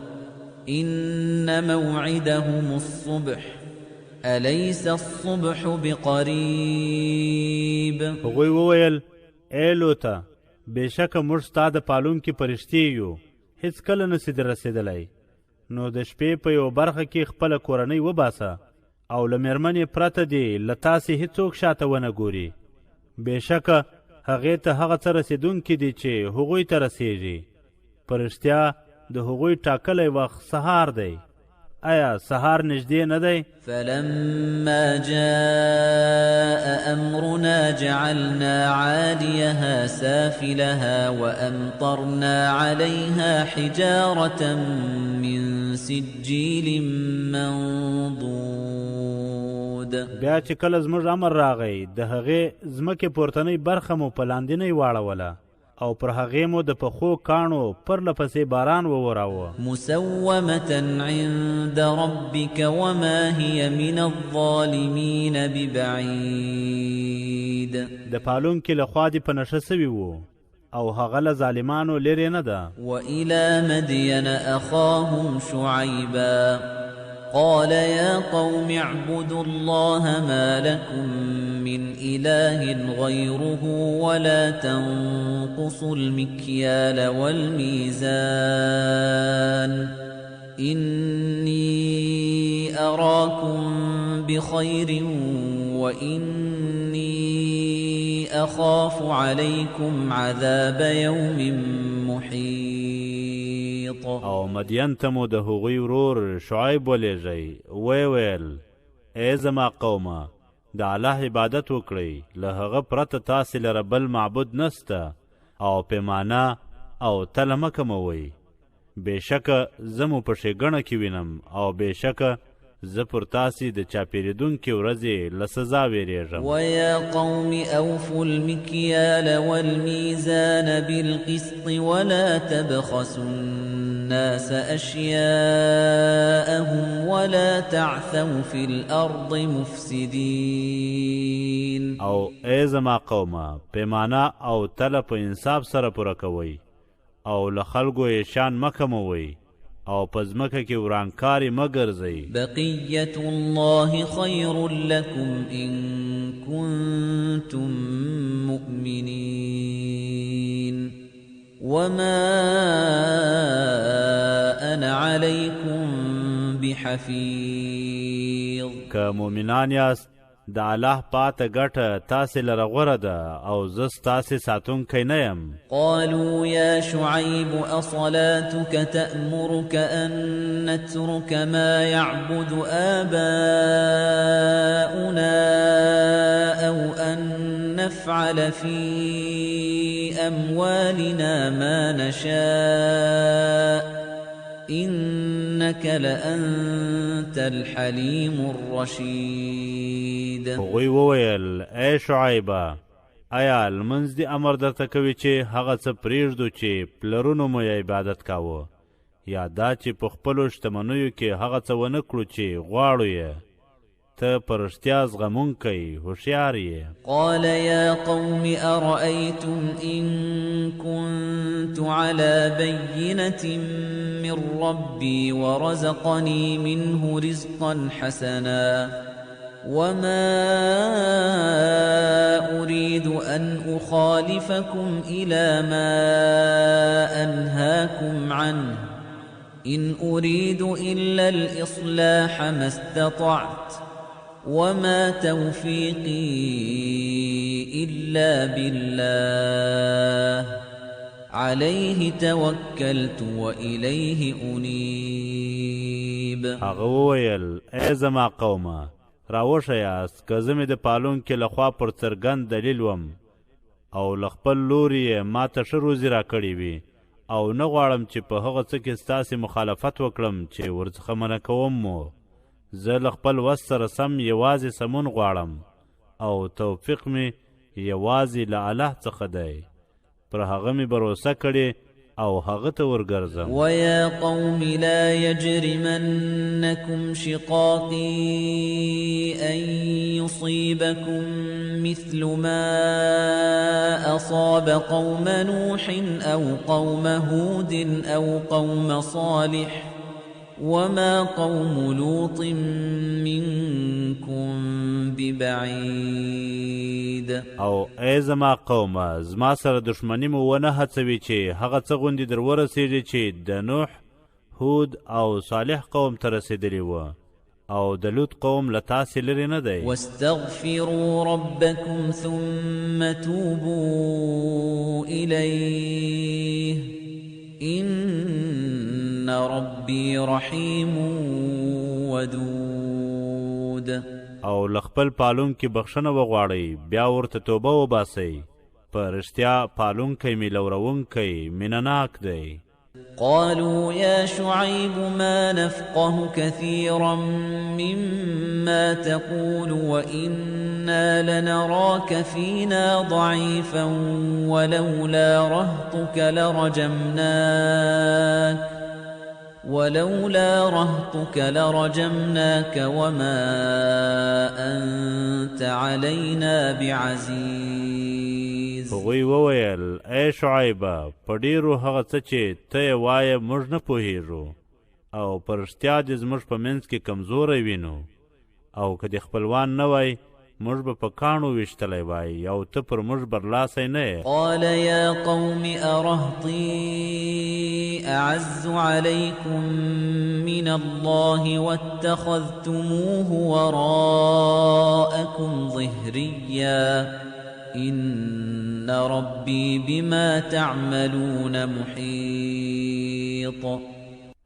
إن موعدهم الصبح أليس الصبح بقريب. هغوی وویل ای لوطه بېشکه موږ ستا د پالونکي فرښتې یو هېڅ کله نسي در رسېدلی نو د شپې په یو برخه کې خپله کورنۍ وباسه او له مېرمنې پرته دې له تاسې هېڅوک شاته ونه ګوري. بېشکه هغې ته هغه څه رسېدونکي دي چې هغوی ته رسېږي. په رښتیا د هغوی ټاکلی وخت سهار دی. آیا سهار نږدې نه دی؟ فلما جاء أمرنا جعلنا عاليها سافلها وأمطرنا عليها حجارة من سجيل منضود. بیا چې کله زموږ امر راغی د هغې ځمکې پورتنۍ برخه مو په لاندینۍ واړوله او پر هغې مو د پخو کاڼو پرله پسې باران ووراوه. مسومة عند ربك وما هي من الظالمين ببعيد. د پالونکي لخوا دې په نشه سوي وو او هغه له ظالمانو لرې نه ده. وإلى مدين أخاهم شعيبا قال يا قوم اعبدوا الله ما لكم من إله غيره ولا تنقصوا المكيال والميزان إني أراكم بخير وإني أخاف عليكم عذاب يوم محيط. او مدین ته مو د هغوی ورور شعیب ولیږئ ویې ویل ای زما قومه د الله عبادت وکړئ له هغه پرته تاسې لره بل معبود نسته او پیمانه او تله مه کموئ. بېشکه زه مو په ښېګڼه کې وینم او بېشکه زه پر تاسې د چاپېرېدونکې ورځې له سزا ویرېږم. ويا قوم أوفوا المكيال والميزان بالقسط ولا تبخسوا الناس أشياءهم ولا تعثوا في الأرض مفسدين. او ای زما قومه پیمانه او تله په انصاف سره پوره کوئ او له خلکو یې شان مه کموئ او په ځمکه کې ورانکاري مه ګرځئ. بقية الله خير لكم إن كنتم مؤمنين وما أنا عليكم بحفيظ. که مؤمنان یاست د الله پاته ګټه تاسې لره غوره ده او زه ستاسې ساتونکی نه یم. قالوا يا شعيب أصلاتك تأمرك أن نترك ما يعبد آباؤنا أو أن نفعل في أموالنا ما نشاء إنك لأنت الحليم الرشيد. هغوی وویل ای شعیبه آیا لمونځ دې امر درته کوي چې هغه څه پرېږدو چې پلرونو مو یې عبادت کاوه یا دا چې په خپلو شتمنیو کې هغه څه ونه کړو چې غواړو یې؟ ته په رښتیا زغمونکی هوښیار یې. قال يا قوم أرأيتم إن كنت على بينة من ربي ورزقني منه رزقا حسنا وما أريد أن أخالفكم إلى ما أنهاكم عنه إن أريد إلا الإصلاح ما استطعت وما توفيقي إلا بالله عليه توكلت وإليه أنيب. هغه وویل ای زما قومه راوښیاست که زه مې د پالونکي لخوا پر څرګند دلیل وم او له خپل لوري یې ما ته ښه روزي راکړې وي او نه غواړم چې په هغه څه کې ستاسې مخالفت وکړم چې ورڅخه منع کوم مو. زه له خپل وس سره سم یوازې سمون غواړم او توفیق مې یوازې له الله څخه دی. پر هغه مې بروسه کړې او هغه ته ورګرځم. ويا قوم لا يجرمنكم شقاقي أن يصيبكم مثل ما أصاب قوم نوح أو قوم هود أو قوم صالح وما قوم لوط منكم ببعيد. او ای زما قومه زما سره دښمني مو ونه هڅوي چې هغه څه غوندې در ورسېږي چې د نوح هود او صالح قوم ته رسېدلي وه او د لوط قوم له تاسې لرې نه دی. واستغفروا ربكم ثم توبوا إليه إن إِنَّ رَبِّي رَحِيمٌ وَدُودٌ. او لخپل پالونکي بخښنه وغواړئ، بیا ورته توبه وباسئ. په رښتیا پالونکی مې لورونکی مینهناک دی. قالوا يا شعيب ما نفقه كثيرا مما تقول وإنا لنراك فينا ضعيفا ولولا رهطك لرجمناك وما أنت علينا بعزيز. هغوی وویل ای شعیبه په ډیرو هغه څه چې ته یې وایې موږ نه پوهیږو او په رښتیا دې زموږ په منځ کې کمزوری وینو او که دې خپلوان نه وای موږ به په کاڼو ویشتلی وای او ته پر موږ برلاسی نه یې. قال يا قوم أرهطي أعز عليكم من الله واتخذتموه وراءكم ظهريا إن ربي بما تعملون محيط.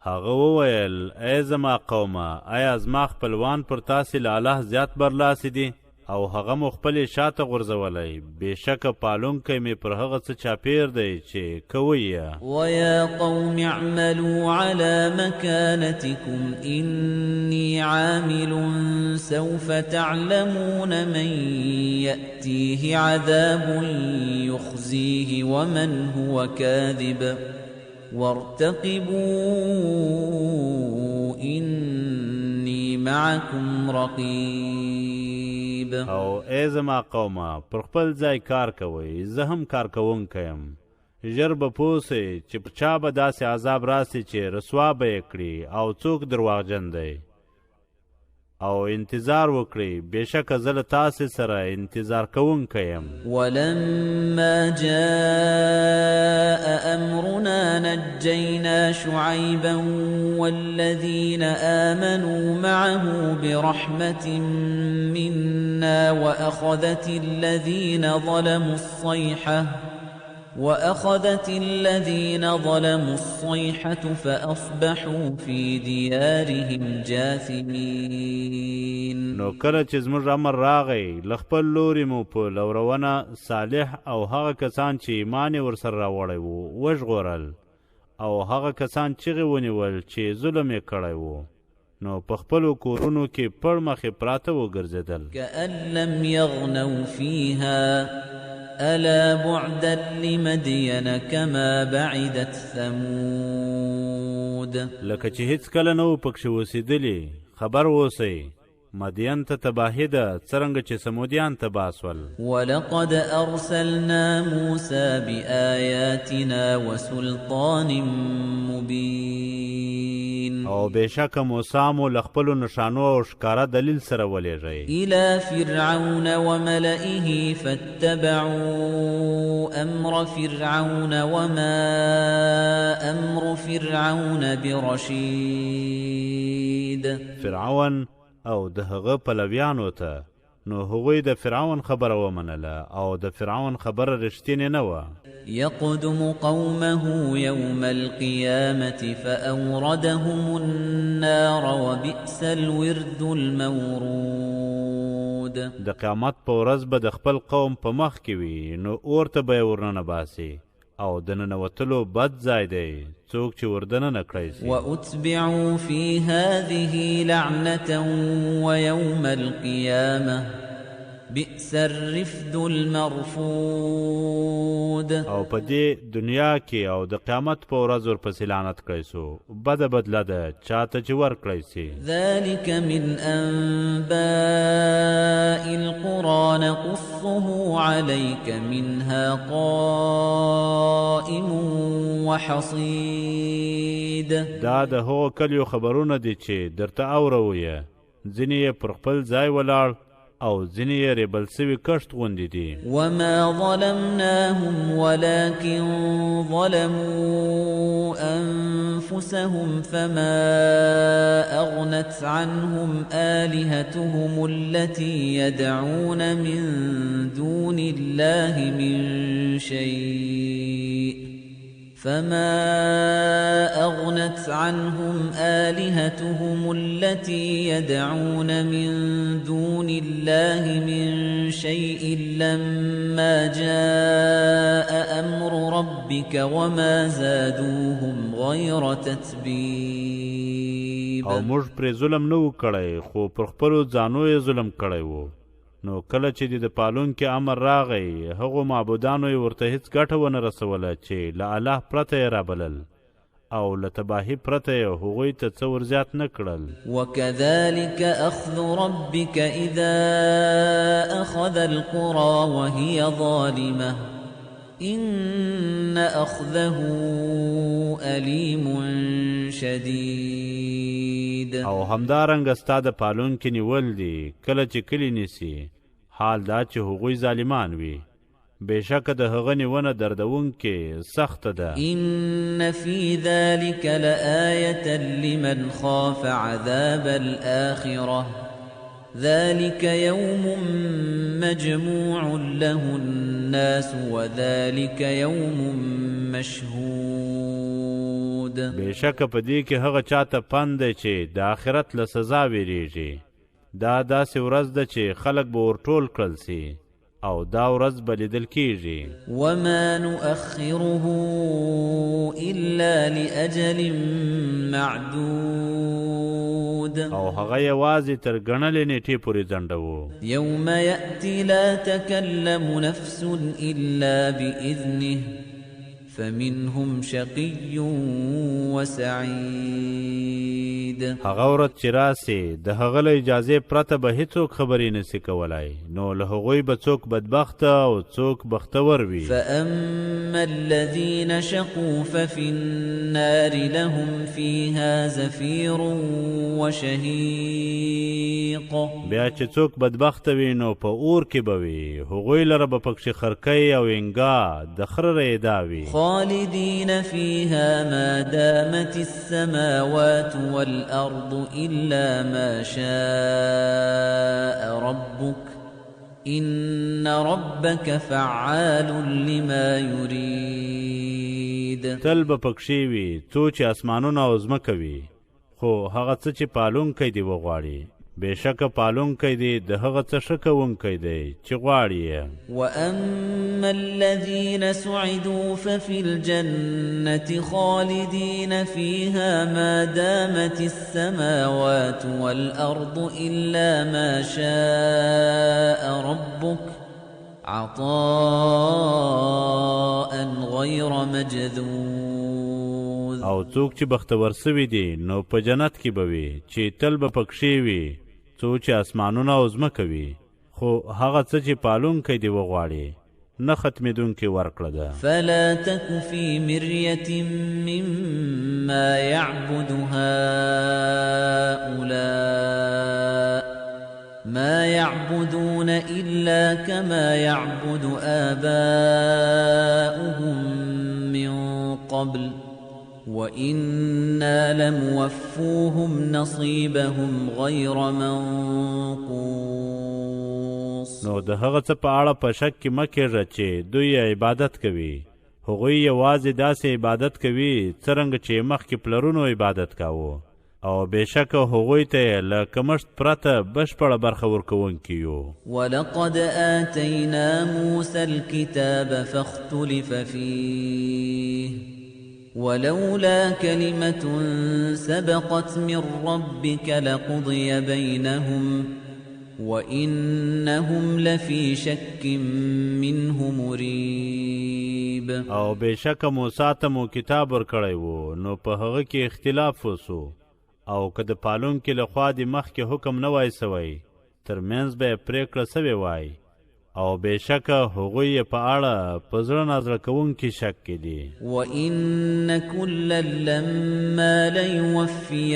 هغه وویل ای زما قومه آیا زما خپلوان پر تاسې له الله زیات برلاسي دي او هغه مو خپلې شاته غورځولی، بېشکه پالونکی مې پر هغه څه چاپېر دی چې کوئ یې. ويا قوم اعملوا على مكانتكم إني عامل سوف تعلمون من يأتيه عذاب يخزيه ومن هو كاذب وارتقبوا إني معكم رقيب. او ای زما قومه پر خپل ځای کار کوئ، زه هم کار کوونکی یم. ژر به پوه سئ چې په چا به داسې عذاب راسي چې رسوا به یې کړي او څوک درواغجن دی. او انتظار وکړئ، بېشکه زه له تاسې سره انتظار کوونکی یم. ولما جاء أمرنا نجينا شعيبا والذين آمنوا معه برحمة منا وأخذت الذين ظلموا الصيحة فأصبحوا في ديارهم جاثمين. نو کله چې زموږ امر راغی له خپل لوري مو په لورونه صالح او هغه کسان چې ایمان یې ورسره راوړی و وژغورل او هغه کسان چغې ونیول چې ظلم یې کړی و، نو په خپلو کورونو کې پړ مخې پراته وګرځېدل. كأن لم يغنوا فيها ألا بعدا لمدين كما بعدت ثمود. لکه چې هیڅ کله نه و پکښې اوسېدلي، خبر اوسئ مدین ته تباهي ده څرنګه چې سمودیان تباه سول. ولقد أرسلنا موسى بآياتنا وسلطان مبين. او بېشکه موسی مو له خپلو نښانو او ښکاره دلیل سره ولېږئ إلى فرعون وملئه فاتبعوا أمر فرعون وما أمر فرعون برشيد. فرعون او د هغه پلویانو ته، نو هغوی د فرعون خبره ومنله او د فرعون خبره رښتینې نه وه. يقدم قومه يوم القيامة فأوردهم النار وبئس الورد المورود. د قیامت په ورځ به د خپل قوم په مخ کې وي، نو اور ته به یې ورننه باسي او د ننوتلو بد ځای دی څوک چې وردننه کړی سي. وأتبعوا في هذه لعنة ويوم القيامة بئس الرفد المرفود. او په دې دنیا کې او د قیامت په ورځ ورپسې لعنت کړی سو، بده بدله ده چاته چې ورکړی سي. ذلك من أنباء القرى نقصه عليك منها قائم وحصيد. دا د هغو کلیو خبرونه دي چې درته اورو یې، ځینې یې پر خپل ځای ولاړ او ځینې یې ریبل سوي کښت غوندې دي. وما ظلمناهم ولكن ظلموا أنفسهم فما أغنت عنهم آلهتهم التي يدعون من دون الله من شيء فما أغنت عنهم آلهتهم التي يدعون من دون الله من شيء لما جاء أمر ربك وما زادوهم غير تتبيب. او موږ پرې ظلم نه و کړی خو پر خپلو ځانو یې ظلم کړی و. نو کله چې د پالونکي امر راغی هغو معبودانو یې ورته هیڅ ګټه ونه رسوله چې له الله پرته یې رابلل او له تباهي پرته یې هغوی ته څه ورزیات نه کړل. وكذلك أخذ ربك إذا أخذ القرى وهي ظالمة إن أخذه أليم شديد. او همدارنګه ستا د پالونکي نیول دي کله چې کلي نیسي حال دا چې هغوی ظالمان وي. بېشکه د هغه نیونه دردونکې سخته ده. إن في ذلك لآية لمن خاف عذاب الآخرة ذلك يوم مجموع له الناس وذلك يوم مشهود. بېشکه په دې کې هغه چاته پند دی چې د آخرت له سزا ویریږي. دا داسې ورځ ده چې خلک به ورټول کړل سي او دا ورځ به لیدل کېږي. وما نؤخره إلا لأجل معدود. او هغه یوازې تر ګڼلې نیټې پورې ځنډوو. يوم يأتي لا تكلم نفس إلا بإذنه فمنهم شقي وسعيد. هغه ورځ چې راسي د هغه له اجازې پرته به هیڅوک خبرې نسي کولای. نو له هغوی به څوک بدبخته او څوک بختور وي. فأما الذين شقوا ففي النار لهم فيها زفير وشهيق. بیا چې څوک بدبخته وي نو په اور کې به وي. هغوی لره به پکښې خرکۍ او انګا د خره ریدا وي. خالدين فيها ما دامت السماوات والأرض إلا ما شاء ربك إن ربك فعال لما يريد. تل به پکښې وي څو چې اسمانونه او ځمکه وي خو هغه څه چې پالونکی دی وغواړي. بېشکه پالونکی دی د هغه څه ښه کوونکی دی چې غواړي یې. وأما الذين سعدوا ففي الجنة خالدين فيها ما دامت السماوات والأرض إلا ما شاء ربك عطاء غير مجذوذ. او څوک چې بختور سوي دي نو په جنت کې به وي چې تل به پکښې وي څو چې اسمانونه او ځمکه وي خو هغه څه چې پالونکی دی وغواړي نه ختمېدونکې ورکړه ده. فلا تك في مرية مما يعبد هؤلاء ما يعبدون إلا كما يعبد آباؤهم من قبل وَإِنَّا لَمُوَفُّوهُمْ نَصِيبَهُمْ غَيْرَ مَنْقُوصٍ. نو د هغه څه په اړه په شک کې مه کېږه چې دوی عبادت کوي. هغوی یوازې داسې عبادت کوي څرنګه چې مخکې پلرونو عبادت کاوه او بېشکه هغوی ته یې له کمښت پرته بشپړه برخه ورکوونکي یو. وَلَقَدْ آتَيْنَا مُوسَى الْكِتَابَ فَاخْتُلِفَ فِيهِ ولولا كلمة سبقت من ربك لقضي بينهم وإنهم لفي شك منه مريب. او بېشکه موسی ته مو کتاب ورکړی و نو په هغه کې اختلاف وسو او که د پالونکي لخوا د مخکې حکم نه وای سوی ترمنځ به یې پرېکړه سوې وای او بېشکه هغوی یې په اړه په زړه نازړه کوونکي شک کې دي. وَإِنَّ كُلًّا لَمَّا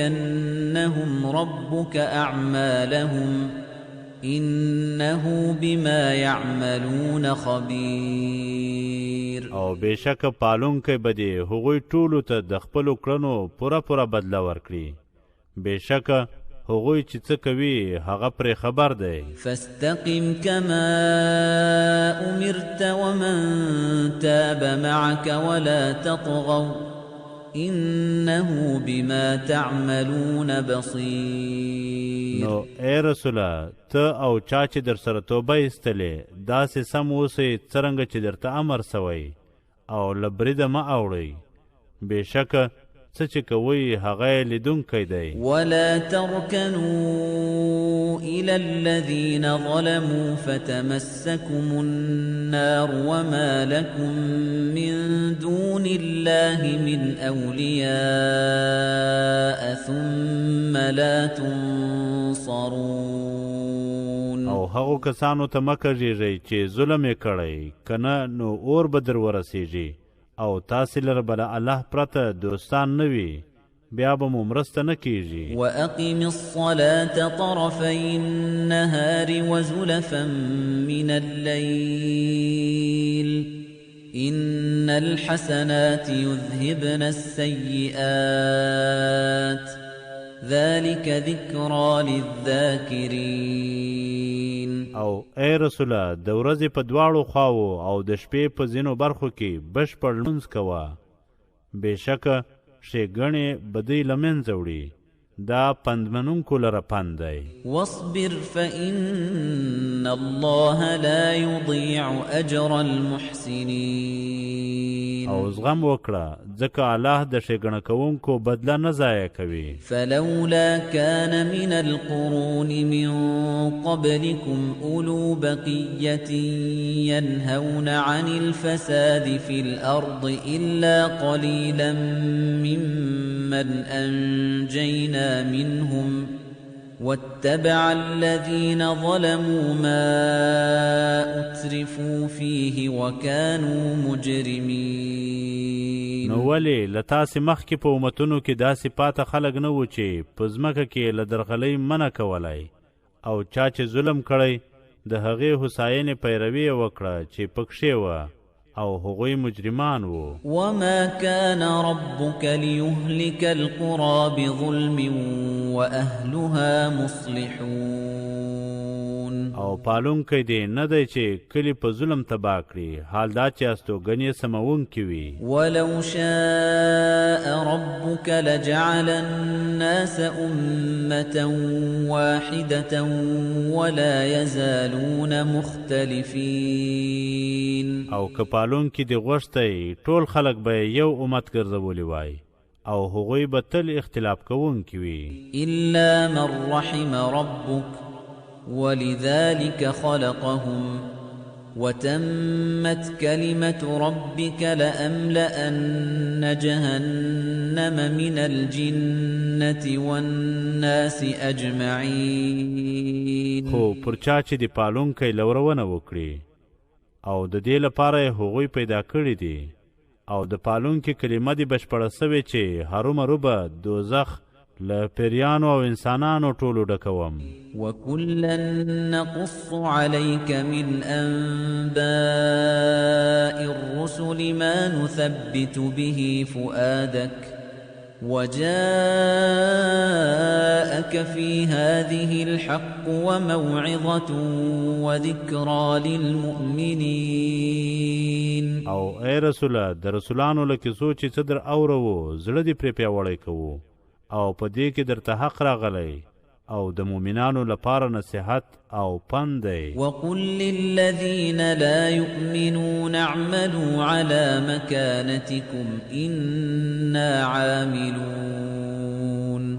لَيُوَفِّيَنَّهُمْ رَبُّكَ أَعْمَالَهُمْ إِنَّهُ بِمَا يَعْمَلُونَ خَبِيرٌ. او بېشکه پالونکی به دې هغوی ټولو ته د خپلو کړنو پوره بدله ورکړي. بېشکه هغوی چې څه کوي هغه پرې خبر دی. فاستقم كما أمرت ومن تاب معك ولا تطغوا إنه بما تعملون بصير. نو اے رسوله ته او چا چې در سره توبه ایستلې داسې سم اوسئ څرنګه چې درته امر سوی او له بریده مه اوړئ بېشکه څه چې کوئ هغه یې لیدونکی دی. ولا تركنوا إلى الذين ظلموا فتمسكم النار وما لكم من دون الله من أولياء ثم لا تنصرون. او هغو کسانو ته مه کږېږئ چې ظلم یې کړی که نه نو اور به در ورسیږي او تاسې لره به له الله پرته دوستان نه وي بیا به مو مرسته نه کیږي. وأقم الصلاة طرفي النهار وزلفا من الليل إن الحسنات يذهبن السيئات ذلك ذكرى للذاكرين. او ای رسوله د ورځې په دواړو خواو او د شپې په ځینو برخو کې بشپړ لمونځ کوه بېشکه ښېګڼې بدۍ له منځه وړي دا پندمنونکو لره پند دی. واصبر فإن الله لا يضيع أجر المحسنين. او زغم وکړه ځکه الله د ښېګڼه کوونکو بدله نه ضایع کوي. فلولا كان من القرون من قبلكم أولو بقية ينهون عن الفساد في الأرض إلا قليلا ممن أنجينا منهم واتبع الذين ظلموا ما أترفوا فيه وكانوا مجرمين. نو ولې له تاسې مخکې په امتونو کې داسې پاته خلک نه وو چې په ځمکه کې له درغلۍ منع کولی او چا چې ظلم کړی د هغې هوساینې پیروي یې وکړه چې پکښې وه او هغوی مجرمان وو. وما كان ربك ليهلك القرى بظلم وأهلها مصلحون. او پالونکی دی نه دی چې کلی په ظلم تباه کړي حال دا چې استوګنې سموونکي وي. ولو شاء ربك لجعل الناس أمة واحدة ولا يزالون مختلفين. او که پالونکی دی غوښتی ټول خلک به یو امت ګرځولی وای او هغوی به تل اختلاف کوونکي وي. إلا من رحم ربك ولذلك خلقهم وتمت كلمة ربك لأملأن جهنم من الجنة والناس أجمعين. خو پر چا چې د پالونکی لورونه وکړي او د دې لپاره هغوی پیدا کړي دي او د پالونکي کلمه دې بشپړه سوې چې هرومرو به دوزخ له پیریانو او انسانانو ټولو ډکوم. وكلا نقص عليك من أنباء الرسل ما نثبت به فؤادك وجاءك في هذه الحق وموعظة وذكرى للمؤمنين. او اے رسوله د رسولانو له کیسو چې څه در اورو زړه دې پرې پیاوړی کوو او په دې کې درته حق راغلی او د مؤمنانو لپاره نصیحت او پند دی. وقل للذين لا يؤمنون اعملوا على مكانتكم إنا عاملون.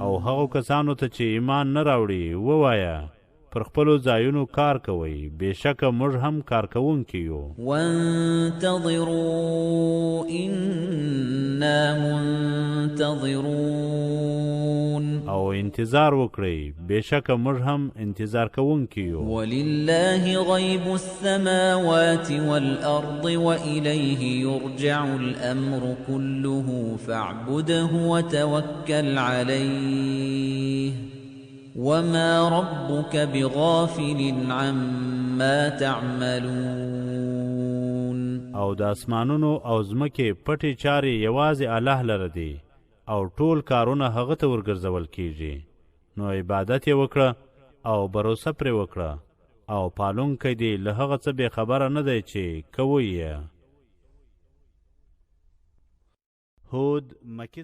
او هغو کسانو ته چې ایمان نه راوړي ووایه پر خپلو ځایونو کار کوئ بېشکه موږ هم کار کوونکي یو. وانتظروا إنا منتظرون. او انتظار وکړئ بېشکه موږ هم انتظار کوونکي یو. ولله غیب السماوات والأرض وإليه يرجع الأمر كله فاعبده وتوكل عليه وما ربك بغافل عما تعملون. او د اسمانونو او ځمکې پټې چارې یوازې الله لره دي او ټول کارونه هغه ته ورګرځول کیږي نو عبادت یې وکړه او بروسه پرې وکړه او پالونکی دی له هغه څه بې خبره نه دی چې کوئ یې. هود مکی